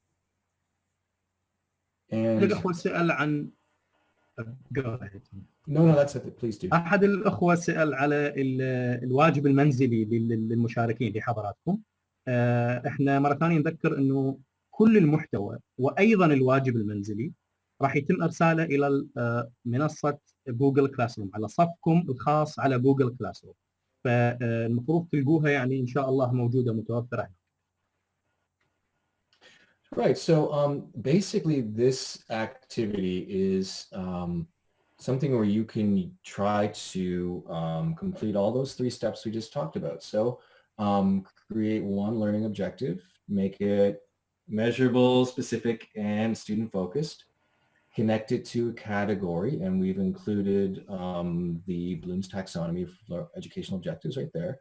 And الأخوة سأل عن no, that's it. Please do. أحد الأخوة سأل على الواجب المنزلي للمشاركين لحضراتكم. احنا مرة ثانية نذكر انه كل المحتوى وايضا الواجب المنزلي راح يتم ارساله الى منصة جوجل كلاس روم على صفكم الخاص على جوجل كلاس روم. فالمفروض تلقوها يعني ان شاء الله موجودة متوفرة. Right. So basically this activity is something where you can try to complete all those 3 steps we just talked about. So create one learning objective, make it measurable, specific, and student focused, connect it to a category, and we've included the Bloom's taxonomy for educational objectives right there.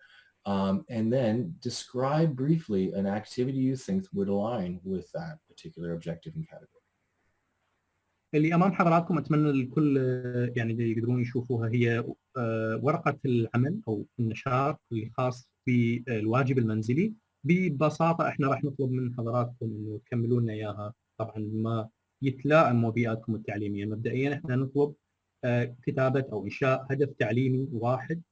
And then describe briefly an activity you think would align with that particular objective and category. اللي امام حضراتكم اتمنى الكل يعني يقدرون يشوفوها هي ورقة العمل او النشاط اللي خاص بالواجب المنزلي. ببساطة احنا راح نطلب من حضراتكم انه تكملوا لنا اياها طبعا ما يتلائم بيئتكم التعليمية. مبدئيا احنا نطلب كتابة او انشاء هدف تعليمي واحد.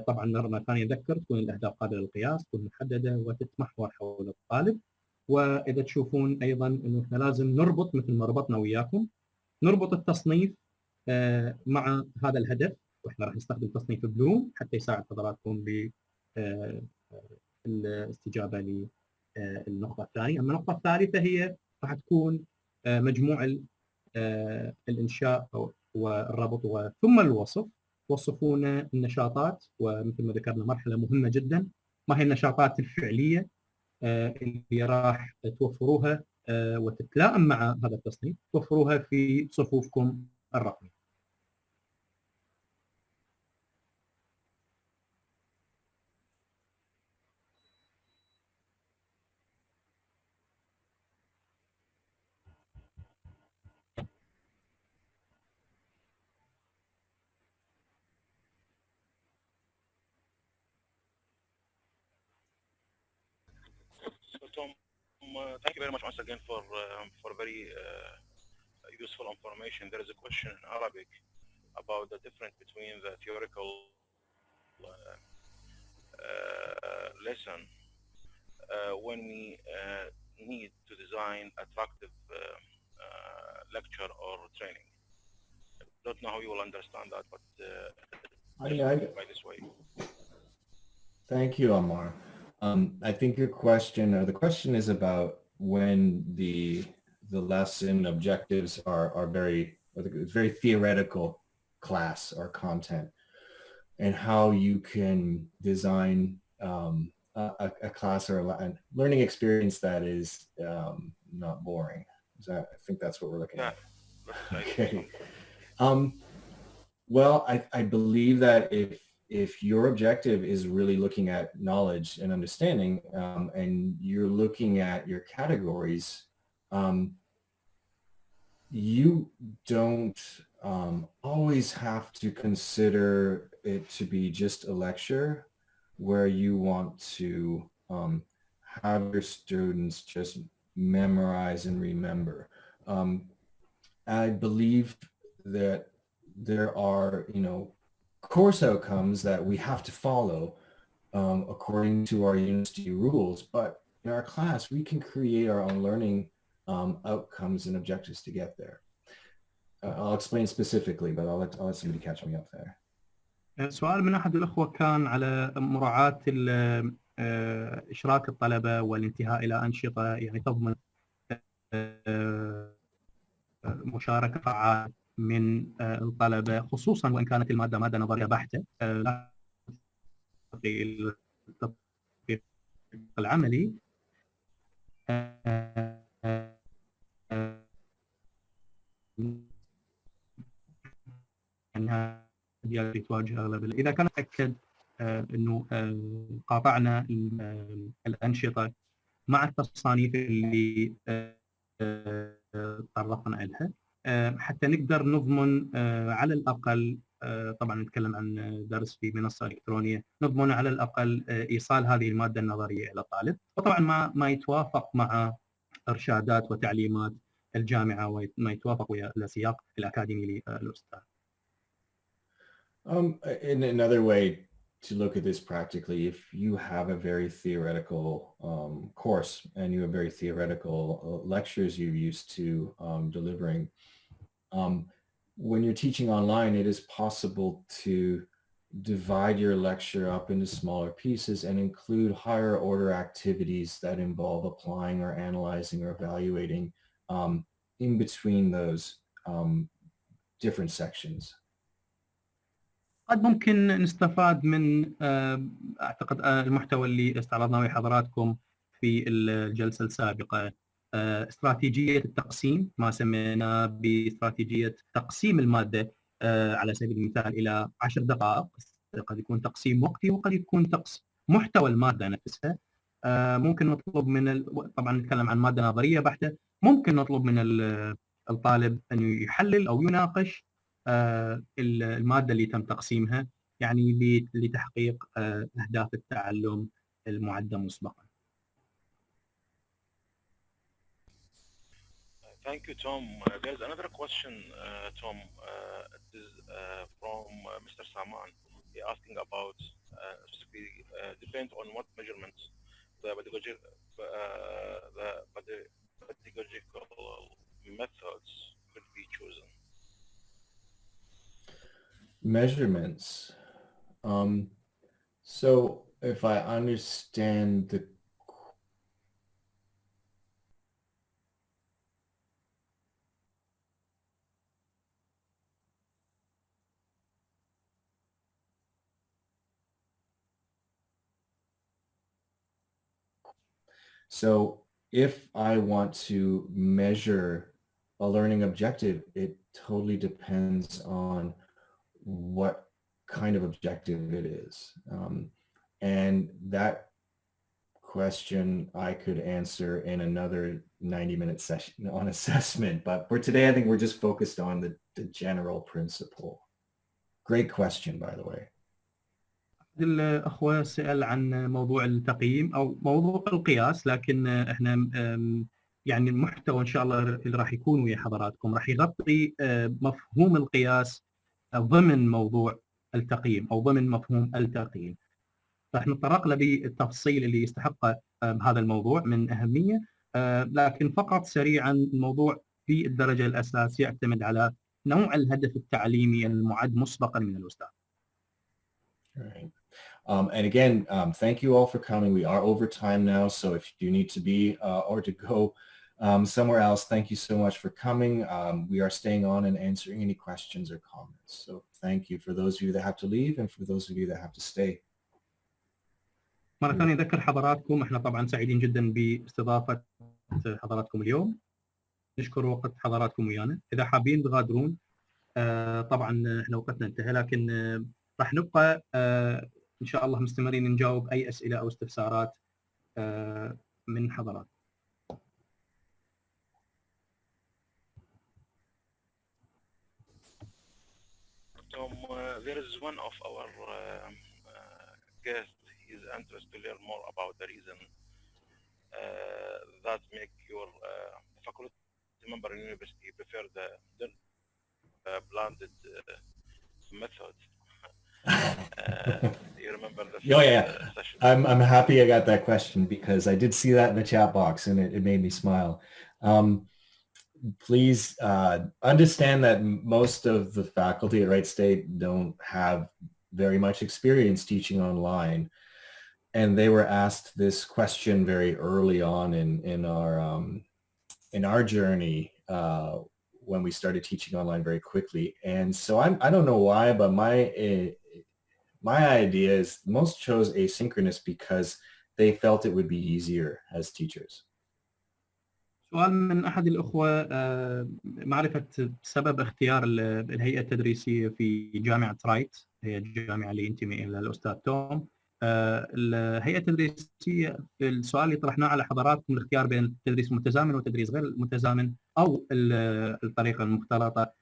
طبعا مرة ثانية أذكر تكون الأهداف قابلة للقياس، تكون محددة وتتمحور حول الطالب. وإذا تشوفون أيضا إنه إحنا لازم نربط مثل ما ربطنا وياكم، نربط التصنيف مع هذا الهدف، وإحنا راح نستخدم تصنيف بلوم حتى يساعد حضراتكم بالاستجابة للنقطة الثانية. أما النقطة الثالثة هي راح تكون مجموع الإنشاء والربط وثم الوصف. توصفون النشاطات، ومثل ما ذكرنا مرحلة مهمة جدا، ما هي النشاطات الفعلية اللي راح توفروها وتتلائم مع هذا التصنيف، توفروها في صفوفكم الرقمية. Tom, thank you very much once again for very useful information. There is a question in Arabic about the difference between the theoretical lesson when we need to design attractive lecture or training. I don't know how you will understand that, but by this way. Thank you, Amar. I think your question, or the question is about when the lesson objectives are very theoretical class or content, and how you can design a class or a learning experience that is not boring. I think that's what we're looking at. Okay. Well, I believe that if your objective is really looking at knowledge and understanding, and you're looking at your categories, you don't always have to consider it to be just a lecture where you want to have your students just memorize and remember. I believe that there are, course outcomes that we have to follow according to our university rules, but in our class we can create our own learning outcomes and objectives to get there. I'll explain specifically, but I'll let somebody catch me up there. سؤال من أحد الأخوة كان على مراعاة إشراك الطلبة والانتهاء إلى أنشطة يعني تضمن مشاركة فعالة من الطلبة، خصوصا وإن كانت المادة مادة نظرية بحتة لا التطبيق العملي. أنها تواجه أغلب إذا كان أكد أنه قاطعنا الأنشطة مع التصانيف اللي طرقنا لها حتى نقدر نضمن على الأقل طبعا نتكلم عن درس في منصة إلكترونية، نضمن على الأقل إيصال هذه المادة النظرية إلى الطالب، وطبعا ما يتوافق مع إرشادات وتعليمات الجامعة وما يتوافق ويا السياق الأكاديمي للأستاذ. In another way to look at this practically, if you have a very theoretical course and you have very theoretical lectures you're used to delivering, when you're teaching online, it is possible to divide your lecture up into smaller pieces and include higher order activities that involve applying or analyzing or evaluating in between those different sections. قد ممكن نستفاد من أعتقد المحتوى اللي استعرضناه لحضراتكم في الجلسة السابقة، استراتيجية التقسيم، ما سمينا باستراتيجية تقسيم المادة على سبيل المثال إلى 10 دقائق، قد يكون تقسيم وقتي وقد يكون محتوى المادة نفسها. ممكن نطلب من طبعا نتكلم عن مادة نظرية بحتة، ممكن نطلب من الطالب أن يحلل أو يناقش المادة اللي تم تقسيمها، يعني لتحقيق أهداف التعلم المعدة مسبقا. Thank you, Tom. There's another question, Tom. It is from Mr. Saman. He asking about depend on what measurements the pedagogical methods could be chosen. Measurements. So if I understand the So if I want to measure a learning objective, it totally depends on what kind of objective it is. And that question I could answer in another 90-minute session on assessment. But for today, I think we're just focused on the general principle. Great question, by the way. الأخوة سأل عن موضوع التقييم أو موضوع القياس، لكن احنا يعني المحتوى إن شاء الله اللي راح يكون ويا حضراتكم راح يغطي مفهوم القياس ضمن موضوع التقييم أو ضمن مفهوم التقييم. راح نتطرق له بالتفصيل اللي يستحقه هذا الموضوع من أهمية، لكن فقط سريعا الموضوع في الدرجة الأساسية يعتمد على نوع الهدف التعليمي المعد مسبقا من الأستاذ. Right. And again, thank you all for coming. We are over time now, so if you need to be or to go somewhere else, thank you so much for coming. We are staying on and answering any questions or comments. So thank you for those of you that have to leave and for those of you that have to stay. مرة ثانية أذكر حضراتكم احنا طبعا سعيدين جدا باستضافة حضراتكم اليوم. نشكر وقت حضراتكم ويانا. إذا حابين تغادرون طبعا احنا وقتنا انتهى، لكن راح نبقى إن شاء الله مستمرين نجاوب أي أسئلة أو استفسارات من حضرات. Tom, there is one of our guests. He's interested to learn more about the reason that make your faculty member in university prefer the blended method. You remember the session? I'm happy I got that question because I did see that in the chat box and it made me smile. Please understand that most of the faculty at Wright State don't have very much experience teaching online, and they were asked this question very early on in our journey when we started teaching online very quickly. And so I don't know why, but my idea is most chose asynchronous because they felt it would be easier as teachers. سؤال من أحد الأخوة معرفة سبب اختيار الهيئة التدريسية في جامعة رايت، هي الجامعة اللي ينتمي إلى الأستاذ توم. الهيئة التدريسية، السؤال اللي طرحناه على حضراتكم الاختيار بين التدريس المتزامن والتدريس غير المتزامن أو الطريقة المختلطة،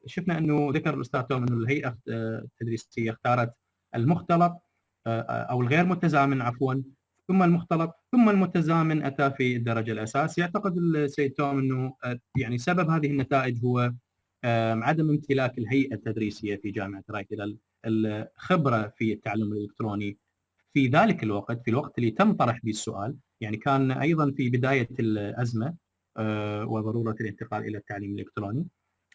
شفنا انه ذكر الاستاذ توم انه الهيئه التدريسيه اختارت المختلط او الغير متزامن عفوا، ثم المختلط، ثم المتزامن اتى في الدرجه الاساسيه. يعتقد السيد توم انه يعني سبب هذه النتائج هو عدم امتلاك الهيئه التدريسيه في جامعه رايت الى الخبره في التعلم الالكتروني في ذلك الوقت، في الوقت اللي تم طرح به السؤال. يعني كان ايضا في بدايه الازمه وضروره الانتقال الى التعليم الالكتروني.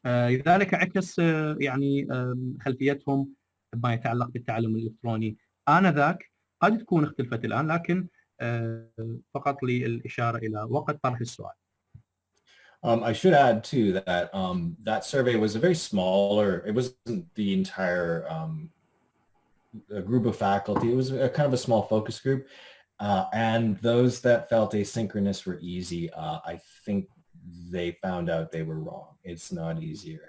لذلك عكس يعني خلفيتهم ما يتعلق بالتعلم الالكتروني آنذاك. قد تكون اختلفت الان، لكن فقط للاشاره الى وقت طرح السؤال. I should add too that that survey was a very smaller. It wasn't the entire group of faculty. It was a kind of a small focus group, and those that felt asynchronous were easy. I think they found out they were wrong. It's not easier.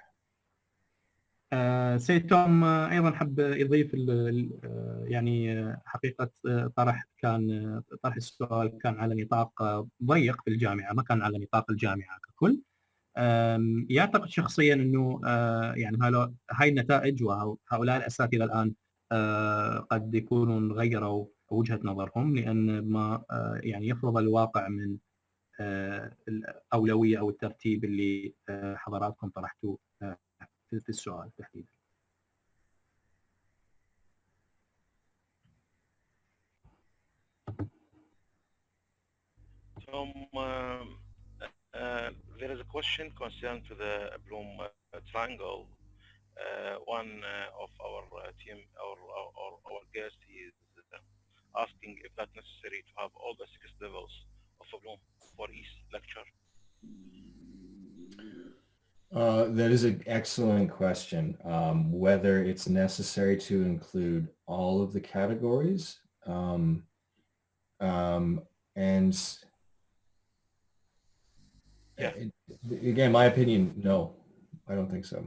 سيد توم ايضا حب يضيف يعني حقيقه طرح السؤال كان على نطاق ضيق في الجامعه، ما كان على نطاق الجامعه ككل. يعتقد شخصيا انه يعني هاي النتائج وهؤلاء الاساتذه الان قد يكونوا غيروا وجهه نظرهم، لان ما يعني يفرض الواقع من الاولويه او الترتيب اللي حضراتكم طرحتوه في السؤال تحديدا. Tom, there is a question concerned to the Bloom triangle. One of our team or our guest is asking if that's necessary to have all the 6 levels of a Bloom for each lecture. That is an excellent question. Whether it's necessary to include all of the categories, and yeah. Again, my opinion, no, I don't think so.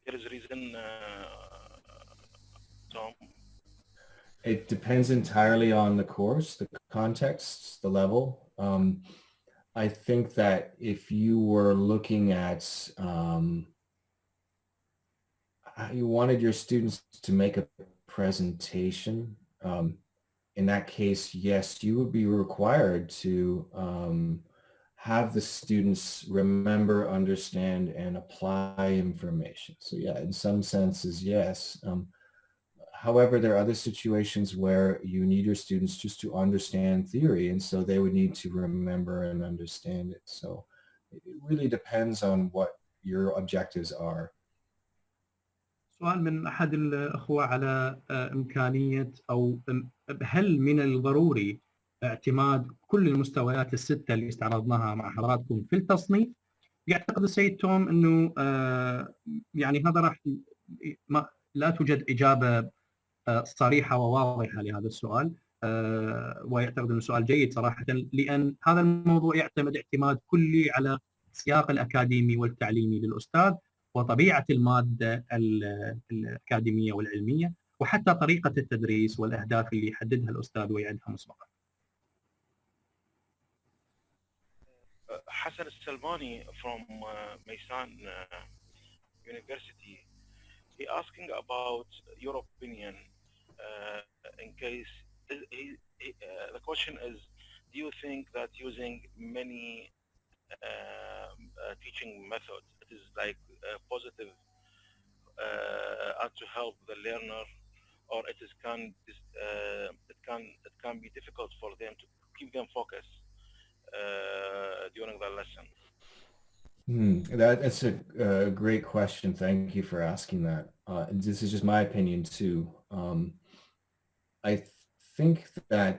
There is a reason, Tom. It depends entirely on the course, the context, the level. I think that if you were looking at, you wanted your students to make a presentation, in that case, yes, you would be required to have the students remember, understand, and apply information. So yeah, in some senses, yes. However, there are other situations where you need your students just to understand theory, and so they would need to remember and understand it. So it really depends on what your objectives are. سؤال من أحد الأخوة على إمكانية أو هل من الضروري اعتماد كل المستويات الستة اللي استعرضناها مع حضراتكم في التصنيف؟ يعتقد السيد توم أنه يعني هذا راح لا توجد إجابة صريحة وواضحة لهذا السؤال، ويعتقد أنه سؤال جيد صراحة، لأن هذا الموضوع يعتمد اعتماد كلي على السياق الأكاديمي والتعليمي للأستاذ وطبيعة المادة الأكاديمية والعلمية، وحتى طريقة التدريس والأهداف اللي يحددها الأستاذ ويعدها مسبقا. Hassan Salmani from Maysan University, he asking about your opinion in case the question is, do you think that using many teaching methods it is like positive and to help the learner, or it can be difficult for them to keep them focused during the lesson? That's a great question. Thank you for asking that. This is just my opinion too. I think that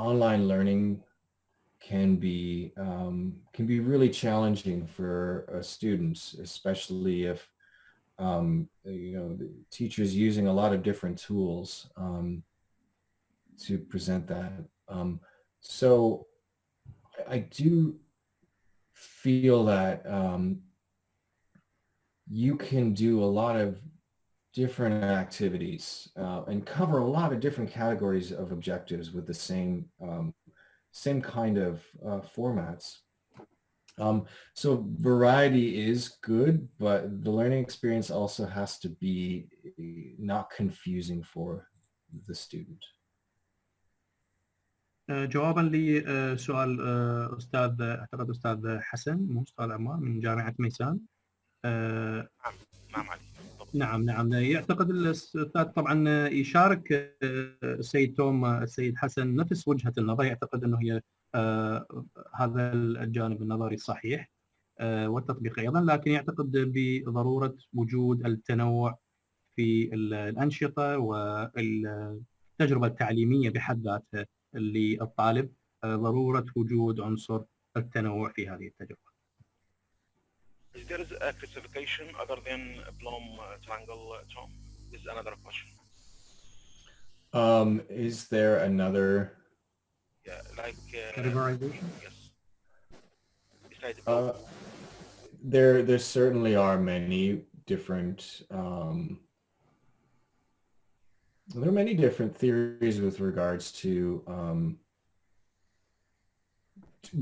online learning can be really challenging for students, especially if the teachers using a lot of different tools to present that. So I do feel that you can do a lot of different activities and cover a lot of different categories of objectives with the same kind of formats. So variety is good, but the learning experience also has to be not confusing for the student. جوابا لسؤال استاذ اعتقد استاذ حسن مو استاذ عمار من جامعه ميسان. نعم علي. نعم يعتقد الاستاذ طبعا يشارك السيد توم السيد حسن نفس وجهه النظر، يعتقد انه هي هذا الجانب النظري الصحيح والتطبيق ايضا، لكن يعتقد بضروره وجود التنوع في الانشطه والتجربه التعليميه بحد ذاتها للطالب، ضروره وجود عنصر التنوع في هذه التجربه. Is there a classification other than Bloom triangle, Tom? Is another question. Is there another? Yeah, like categorization. Yes. Besides there certainly are many different. There are many different theories with regards to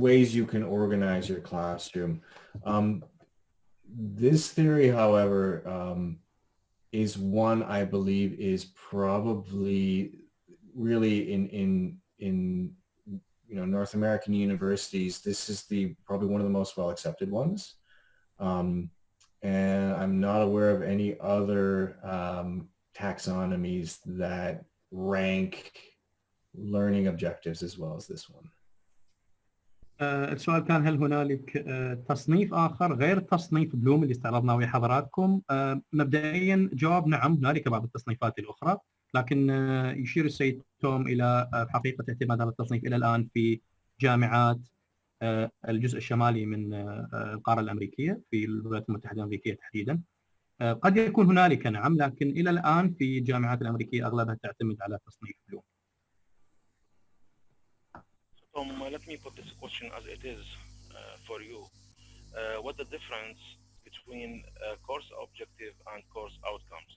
ways you can organize your classroom. This theory, however, is one I believe is probably really in North American universities. This is probably one of the most well accepted ones, and I'm not aware of any other taxonomies that rank learning objectives as well as this one. السؤال كان هل هنالك تصنيف آخر غير تصنيف بلوم اللي استعرضناه ويا حضراتكم؟ مبدئيا جواب نعم، هنالك بعض التصنيفات الأخرى، لكن يشير السيد توم إلى حقيقة اعتماد هذا التصنيف إلى الآن في جامعات الجزء الشمالي من القارة الأمريكية في الولايات المتحدة الأمريكية تحديدا. قد يكون هنالك نعم، لكن إلى الآن في الجامعات الأمريكية أغلبها تعتمد على تصنيف بلوم. Tom, let me put this question as it is for you. What's the difference between course objective and course outcomes?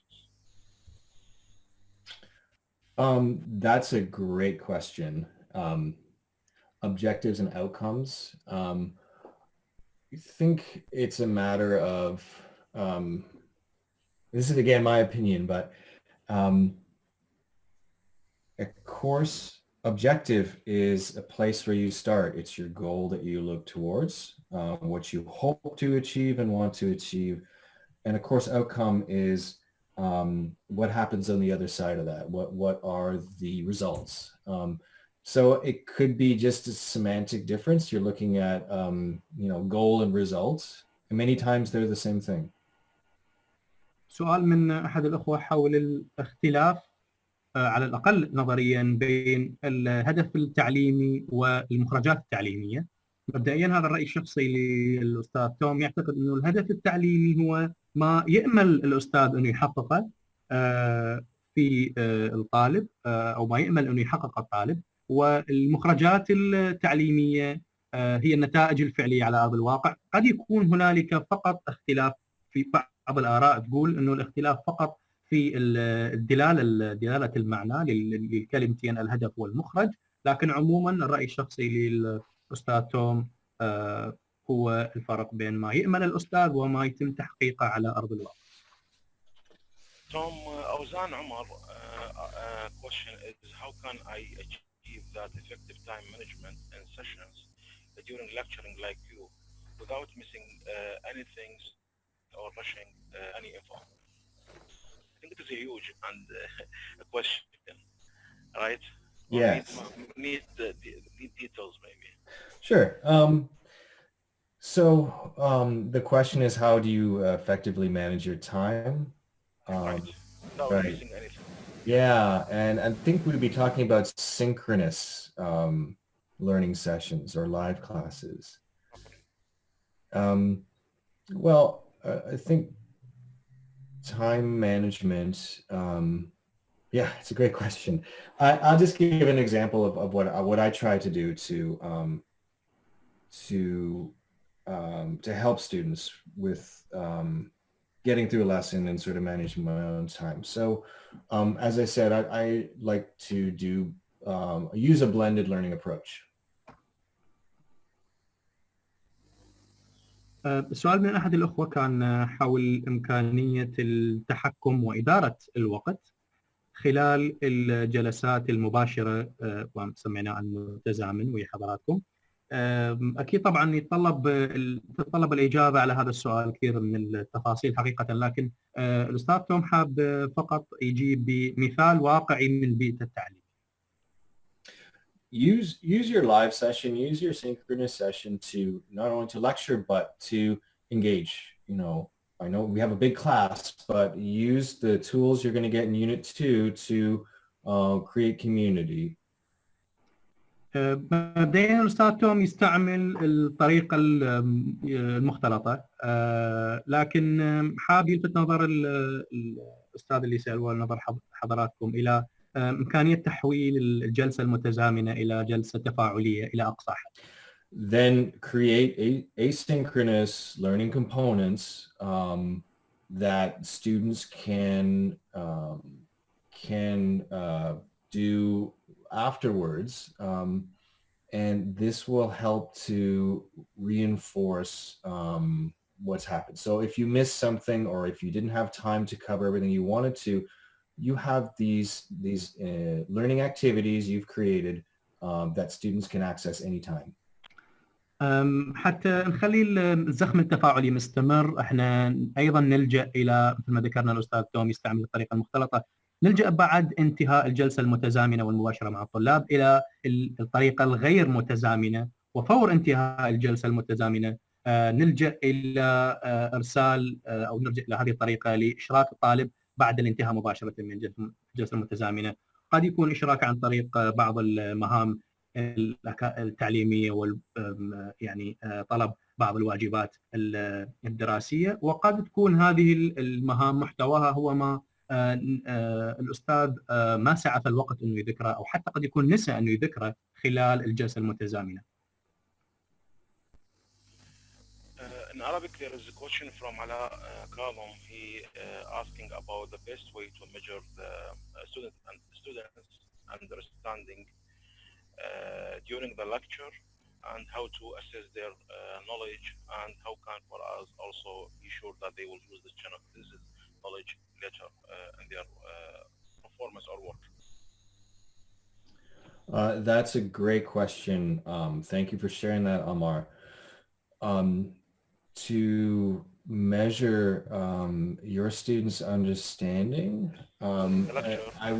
That's a great question. Objectives and outcomes. I think it's a matter of, this is again my opinion, but a course objective is a place where you start. It's your goal that you look towards, what you hope to achieve and want to achieve. And a course outcome is what happens on the other side of that. What are the results? So it could be just a semantic difference. You're looking at, goal and results. And many times they're the same thing. سؤال من أحد الأخوة حول الاختلاف على الأقل نظريا بين الهدف التعليمي والمخرجات التعليمية. مبدئيا هذا الرأي الشخصي للأستاذ توم، يعتقد أنه الهدف التعليمي هو ما يأمل الأستاذ أنه يحققه في الطالب أو ما يأمل أنه يحقق الطالب، والمخرجات التعليمية هي النتائج الفعلية على أرض الواقع. قد يكون هنالك فقط اختلاف في بعض الآراء تقول أنه الاختلاف فقط في دلالة المعنى للكلمتين الهدف والمخرج، لكن عموما الرأي الشخصي للأستاذ توم هو الفرق بين ما يأمل الأستاذ وما يتم تحقيقه على أرض الواقع. Tom, Auzan Umar question is how can I achieve that effective time management in sessions during lecturing like you without missing anything or rushing any info? I think it is a huge and a question, right? Yes. Need details maybe. Sure. So the question is, how do you effectively manage your time? Right. Without right. missing anything. Yeah, and I think we'd be talking about synchronous learning sessions or live classes. Well, I think time management, it's a great question. I'll just give an example of what I try to do to help students with getting through a lesson and sort of managing my own time. So as I said, I like to use a blended learning approach. السؤال من أحد الأخوة كان حول إمكانية التحكم وإدارة الوقت خلال الجلسات المباشرة وسميناها المتزامن ويا حضراتكم. أكيد طبعا تتطلب الإجابة على هذا السؤال كثير من التفاصيل حقيقة، لكن الأستاذ توم حاب فقط يجيب بمثال واقعي من بيئة التعليم. Use your live session, use your synchronous session to not only to lecture but to engage. You know, I know we have a big class, but use the tools you're going to get in Unit 2 to create community. مبدئيا الأستاذ توم يستعمل الطريقة المختلطة، لكن حاب يلفت نظر الأستاذ اللي سأل نظر حضراتكم إلى إمكانية تحويل الجلسة المتزامنة إلى جلسة تفاعلية إلى أقصى حد. Then create asynchronous learning components that students can do afterwards, and this will help to reinforce what's happened. So if you missed something or if you didn't have time to cover everything you wanted to, you have these learning activities you've created that students can access anytime. حتى نخلي الزخم التفاعلي مستمر، احنا ايضا نلجا الى مثل ما ذكرنا الاستاذ توم يستعمل الطريقه المختلطه، نلجا بعد انتهاء الجلسه المتزامنه والمباشره مع الطلاب الى الطريقه الغير متزامنه، وفور انتهاء الجلسه المتزامنه نلجا الى ارسال او نرجع الى هذه الطريقه لاشراك الطالب بعد الانتهاء مباشره من الجلسه المتزامنه. قد يكون اشراك عن طريق بعض المهام التعليميه يعني طلب بعض الواجبات الدراسيه، وقد تكون هذه المهام محتواها هو ما الاستاذ ما سعف الوقت انه يذكره، او حتى قد يكون نسى انه يذكره خلال الجلسه المتزامنه. In Arabic, there is a question from Ala Kalom. He asking about the best way to measure the students' understanding during the lecture, and how to assess their knowledge, and how can for us also be sure that they will use this knowledge later in their performance or work. That's a great question. Thank you for sharing that, Amar. To measure your students' understanding, I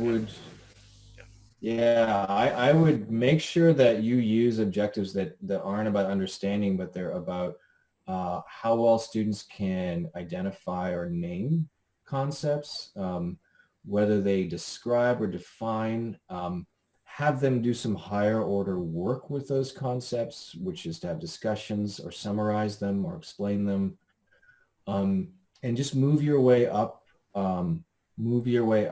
would make sure that you use objectives that aren't about understanding, but they're about how well students can identify or name concepts, whether they describe or define, have them do some higher order work with those concepts, which is to have discussions or summarize them or explain them, and just move your way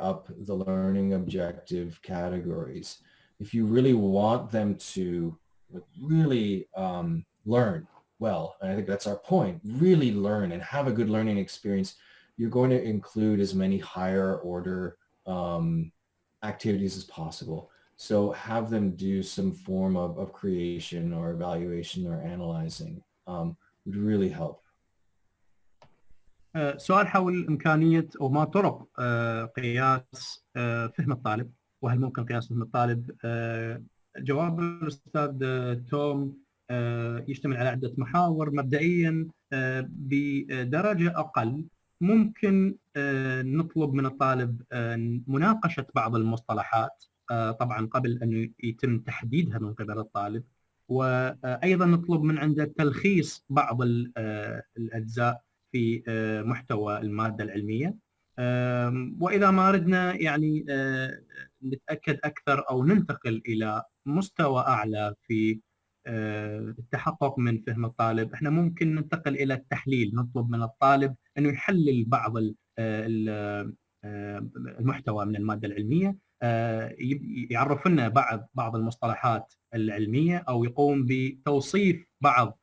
up the learning objective categories. If you really want them to really learn well, and I think that's our point, really learn and have a good learning experience, you're going to include as many higher order activities as possible. So have them do some form of creation or evaluation or analyzing would really help. سؤال حول إمكانية أو ما طرق قياس فهم الطالب، وهل ممكن قياس فهم الطالب؟ جواب الأستاذ توم يشتمل على عدة محاور. مبدئيا بدرجة أقل ممكن نطلب من الطالب مناقشة بعض المصطلحات، طبعا قبل أن يتم تحديدها من قبل الطالب، وأيضا نطلب من عنده تلخيص بعض الأجزاء في محتوى المادة العلمية. وإذا ما ردنا يعني نتأكد أكثر أو ننتقل إلى مستوى أعلى في التحقق من فهم الطالب، احنا ممكن ننتقل إلى التحليل، نطلب من الطالب أنه يحلل بعض المحتوى من المادة العلمية، يعرف لنا بعض المصطلحات العلمية أو يقوم بتوصيف بعض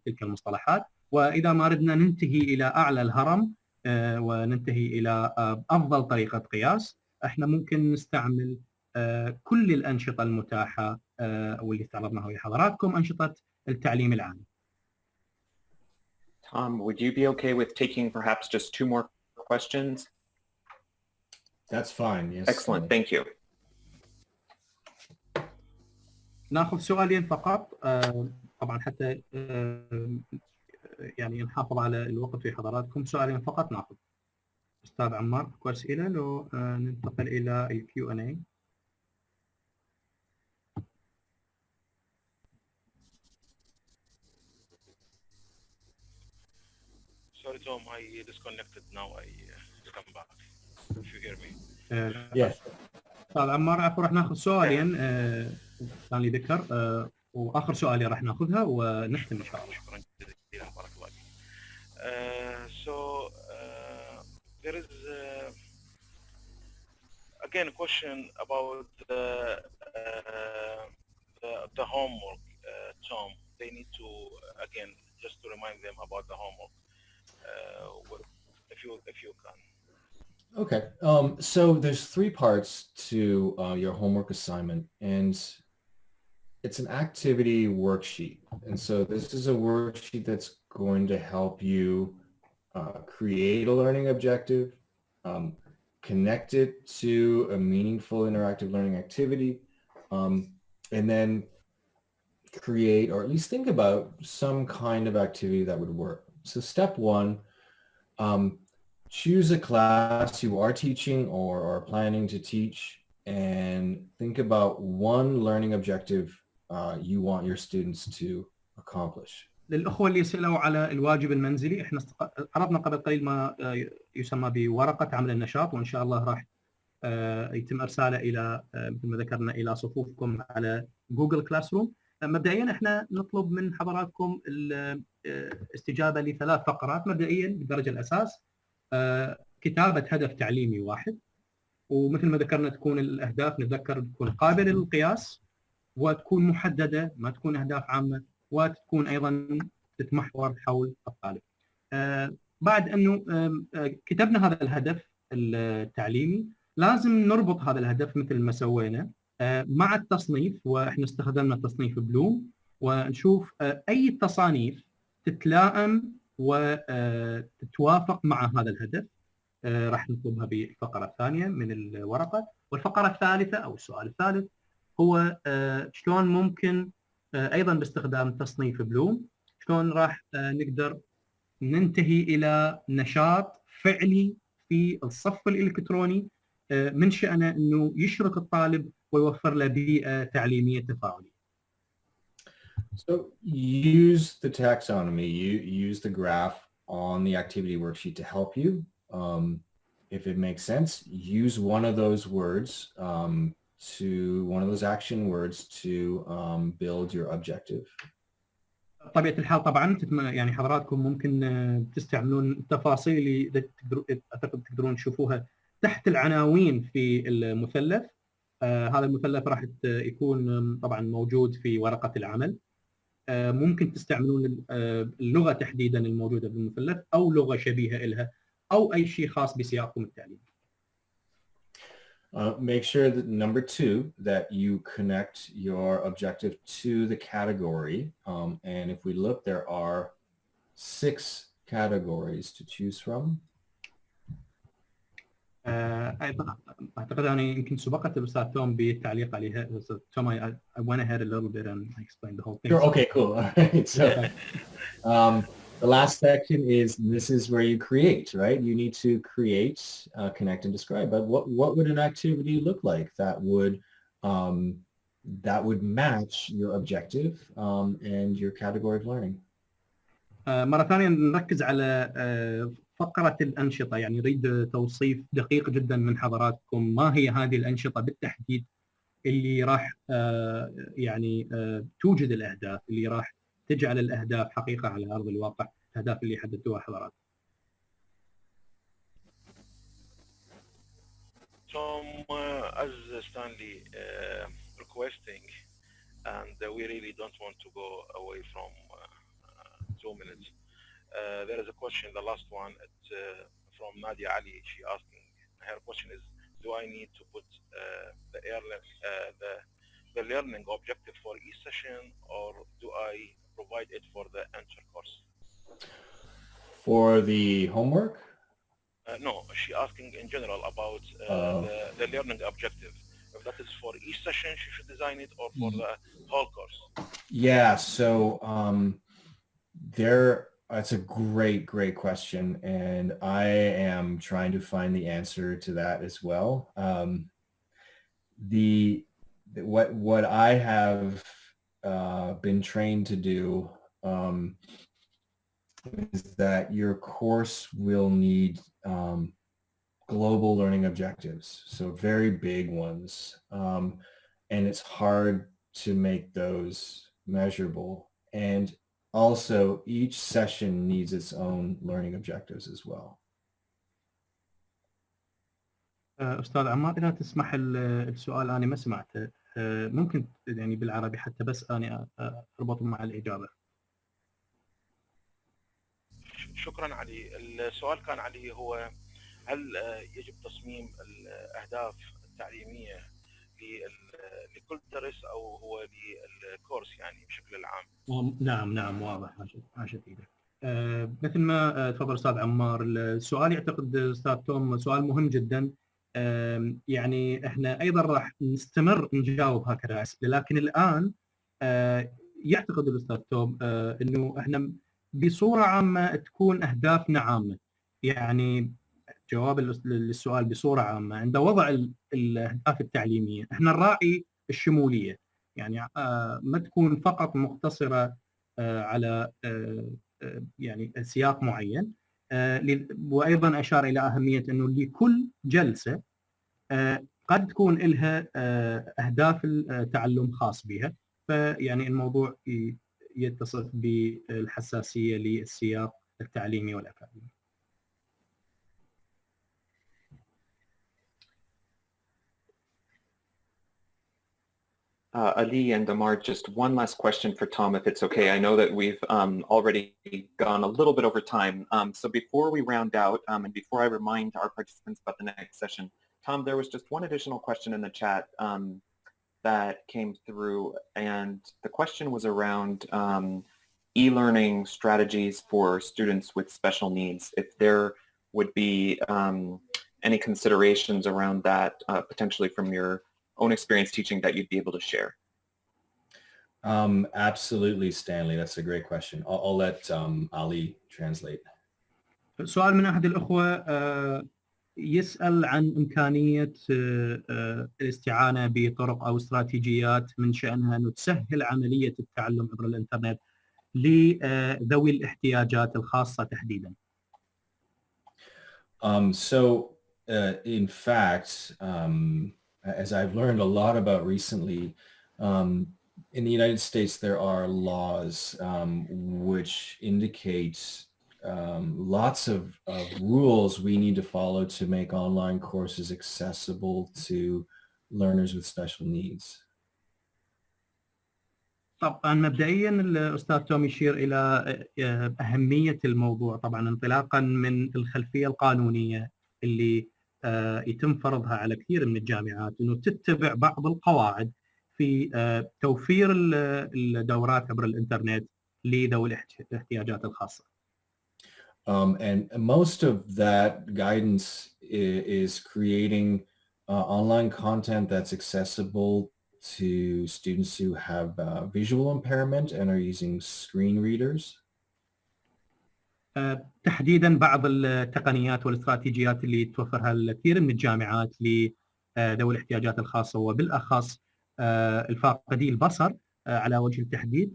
تلك المصطلحات. وإذا ما ردنا ننتهي إلى أعلى الهرم وننتهي إلى أفضل طريقة قياس، احنا ممكن نستعمل كل الأنشطة المتاحة واللي استعرضناها ويا حضراتكم، أنشطة التعليم العام. Tom, would you be okay with taking perhaps just 2 more questions? That's fine. Yes. Excellent. Thank you. ناخذ سؤالين فقط طبعا حتى يعني نحافظ على الوقت في حضراتكم. سؤالين فقط ناخذ. استاذ عمار اكو اسئله لو ننتقل الى الكيو ان اي. Sorry, Tom, I disconnected now. I come back. If you hear me. Yes. استاذ عمار عفوا راح ناخذ سؤالين كان لي ذكر واخر سؤالين راح ناخذها ونختم ان شاء الله. شكرا جزيلا بارك الله فيك. So there is again a question about the homework, Tom. They need to again just to remind them about the homework. If you can. Okay. So there's 3 parts to your homework assignment, and it's an activity worksheet. And so this is a worksheet that's going to help you create a learning objective, connect it to a meaningful interactive learning activity, and then create, or at least think about some kind of activity that would work. So step 1, choose a class you are teaching or are planning to teach, and think about one learning objective you want your students to accomplish. للأخوة اللي سألوا على الواجب المنزلي، احنا عرضنا قبل قليل ما يسمى بورقة عمل النشاط، وإن شاء الله راح يتم إرساله إلى مثل ما ذكرنا إلى صفوفكم على جوجل كلاس روم. مبدئيا احنا نطلب من حضراتكم الاستجابة ل3 فقرات. مبدئيا بدرجة الأساس كتابة هدف تعليمي واحد، ومثل ما ذكرنا تكون الأهداف نتذكر تكون قابلة للقياس وتكون محددة، ما تكون أهداف عامة، وتكون أيضا تتمحور حول الطالب. بعد أنه كتبنا هذا الهدف التعليمي لازم نربط هذا الهدف مثل ما سوينا مع التصنيف، وإحنا استخدمنا تصنيف بلوم، ونشوف أي تصانيف تتلائم وتتوافق مع هذا الهدف. راح نطلبها بالفقرة الثانية من الورقة. والفقرة الثالثة أو السؤال الثالث هو شلون ممكن أيضا باستخدام تصنيف بلوم شلون راح نقدر ننتهي إلى نشاط فعلي في الصف الإلكتروني من شأنه أنه يشرك الطالب ويوفر له بيئة تعليمية تفاعلية. So use the taxonomy, use the graph on the activity worksheet to help you. If it makes sense, use one of those words one of those action words to build your objective. طبيعة الحال طبعا يعني حضراتكم ممكن تستعملون التفاصيل اللي أعتقد تقدرون تشوفوها تحت العناوين في المثلث. هذا المثلث راح يكون طبعا موجود في ورقة العمل. ممكن تستعملون اللغة تحديدا الموجودة في المثلث أو لغة شبيهة لها أو أي شيء خاص بسياقكم التعليمي. Make sure that number 2, that you connect your objective to the category. And if we look, there are 6 categories to choose from. أعتقد أنا يمكن سبقت الأستاذ توم بالتعليق عليها. Tom, I went ahead a little bit and I explained the whole thing. Sure. Okay, cool. All right. So the last section is, this is where you create, right? You need to create, connect, and describe. But what would an activity look like that would match your objective and your category of learning? مرة ثانية نركز على فقرة الأنشطة، يعني نريد توصيف دقيق جدا من حضراتكم ما هي هذه الأنشطة بالتحديد اللي راح يعني توجد الأهداف، اللي راح تجعل الأهداف حقيقة على أرض الواقع، الأهداف اللي حددتوها حضراتكم. Tom, as Stanley requesting, and we really don't want to go away from 2 minutes. There is a question, the last one, it's from Nadia Ali. She asking, her question is, do I need to put the learning objective for each session, or do I provide it for the entire course? For the homework? No, she asking in general about the learning objective. If that is for each session, she should design it, or for the whole course. Yeah, so that's a great question, and I am trying to find the answer to that as well. What I have been trained to do is that your course will need global learning objectives, so very big ones, and it's hard to make those measurable. And also, each session needs its own learning objectives as well. أستاذ عمار، إذا تسمح السؤال أنا ما سمعته، ممكن يعني بالعربي حتى بس أنا أربط مع الإجابة. شكرا علي. السؤال كان علي هو هل يجب تصميم الأهداف التعليمية لكل درس أو هو للكورس يعني بشكل العام؟ نعم واضح عاشت إيدك. مثل ما تفضل أستاذ عمار، السؤال يعتقد أستاذ توم سؤال مهم جدا. يعني احنا ايضا راح نستمر نجاوب هكذا اسئله، لكن الان يعتقد الاستاذ توم انه احنا بصوره عامه تكون اهدافنا عامه. يعني جواب للسؤال بصوره عامه، عند وضع الاهداف التعليميه احنا نراعي الشموليه، يعني ما تكون فقط مقتصره على يعني سياق معين. وايضا اشار الى اهميه انه لكل جلسه قد تكون لها اهداف التعلم خاص بها، فيعني الموضوع يتصف بالحساسيه للسياق التعليمي والاكاديمي. Ali and Amar, just one last question for Tom, if it's okay. I know that we've already gone a little bit over time. So before we round out and before I remind our participants about the next session, Tom, there was just one additional question in the chat that came through, and the question was around e-learning strategies for students with special needs. If there would be any considerations around that potentially from your own experience teaching that you'd be able to share? Absolutely, Stanley. That's a great question. I'll let Ali translate. سؤال من أحد الأخوة يسأل عن إمكانية الاستعانة بطرق أو استراتيجيات من شأنها أن تسهل عملية التعلم عبر الإنترنت لذوي الاحتياجات الخاصة تحديدا. In fact, as I've learned a lot about recently, in the United States, there are laws which indicate lots of rules we need to follow to make online courses accessible to learners with special needs. طبعا مبدئيا الأستاذ توم يشير إلى أهمية الموضوع، طبعا انطلاقا من الخلفية القانونية اللي يتم فرضها على كثير من الجامعات انه تتبع بعض القواعد في توفير الدورات عبر الانترنت لذوي الاحتياجات الخاصه. And most of that guidance is creating online content that's accessible to students who have visual impairment and are using screen readers. تحديدا بعض التقنيات والاستراتيجيات اللي توفرها الكثير من الجامعات لذوي الاحتياجات الخاصه، وبالاخص الفاقدي البصر على وجه التحديد،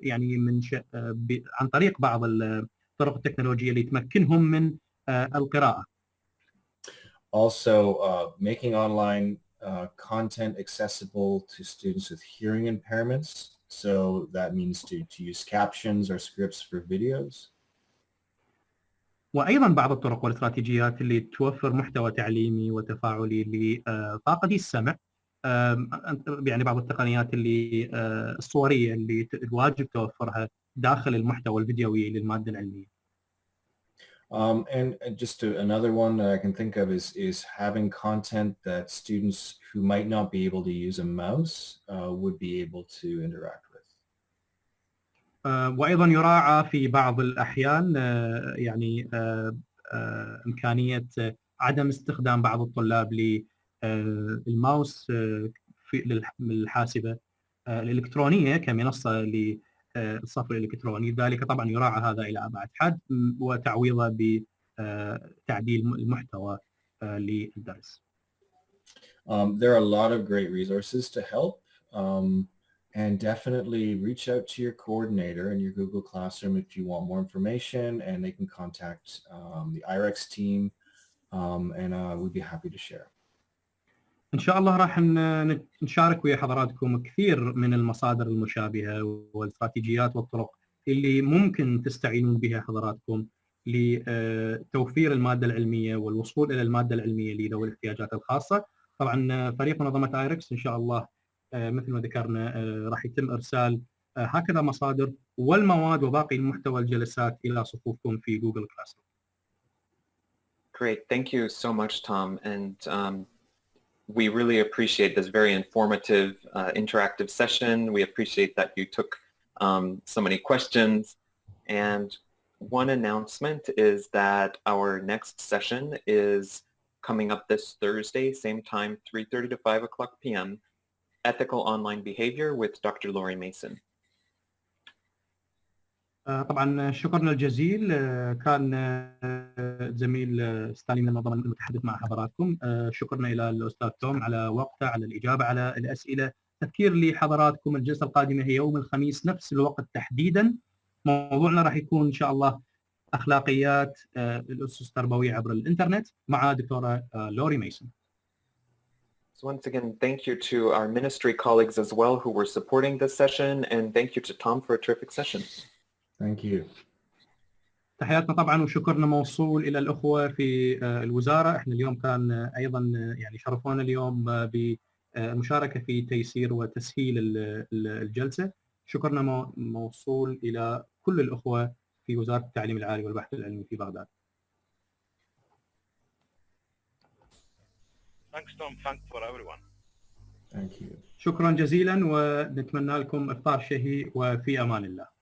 يعني عن طريق بعض الطرق التكنولوجيه اللي تمكنهم من القراءه. Also, making online content accessible to students with hearing impairments. So that means to use captions or scripts for videos. وايضا بعض الطرق والاستراتيجيات اللي توفر محتوى تعليمي وتفاعلي لفاقدي السمع، يعني بعض التقنيات اللي الصوريه اللي الواجب توفرها داخل المحتوى الفيديوي للماده العلميه. And just another one that I can think of is having content that students who might not be able to use a mouse would be able to interact with. وأيضا يراعى في بعض الأحيان يعني إمكانية عدم استخدام بعض الطلاب للماوس في الحاسبة الإلكترونية كمنصة للصف الإلكتروني. ذلك طبعا يراعى هذا إلى أبعد حد وتعويضه بتعديل المحتوى للدرس. There are a lot of great resources to help, and definitely reach out to your coordinator in your Google Classroom if you want more information, and they can contact the IRIX team, and we'd be happy to share. إن شاء الله راح نشارك ويا حضراتكم كثير من المصادر المشابهة والاستراتيجيات والطرق اللي ممكن تستعينون بها حضراتكم لتوفير المادة العلمية والوصول إلى المادة العلمية لذوي الاحتياجات الخاصة. طبعا فريق منظمة ايركس إن شاء الله مثل ما ذكرنا راح يتم إرسال هكذا مصادر والمواد وباقي المحتوى الجلسات إلى صفوفكم في جوجل كلاس. Great, thank you so much, Tom, and we really appreciate this very informative, interactive session. We appreciate that you took so many questions. And one announcement is that our next session is coming up this Thursday, same time, 3:30 to 5 o'clock p.m., Ethical Online Behavior with Dr. Lori Mason. طبعا شكرنا الجزيل. كان زميل ستانلي من المنظمة المتحدث مع حضراتكم. شكرنا إلى الأستاذ توم على وقته، على الإجابة على الأسئلة. تذكير لحضراتكم الجلسة القادمة هي يوم الخميس نفس الوقت تحديدا. موضوعنا راح يكون إن شاء الله أخلاقيات الأسس التربوية عبر الإنترنت مع دكتورة لوري ميسون. So once again, thank you to our ministry colleagues as well who were supporting this session, and thank you to Tom for a terrific session. Thank you. تحياتنا طبعا وشكرنا موصول الى الاخوه في الوزاره. احنا اليوم كان ايضا يعني شرفونا اليوم بالمشاركه في تيسير وتسهيل الجلسه. شكرنا موصول الى كل الاخوه في وزاره التعليم العالي والبحث العلمي في بغداد. Thanks, Tom. Thanks for everyone. Thank you. شكرا جزيلا ونتمنى لكم افطار شهي وفي امان الله.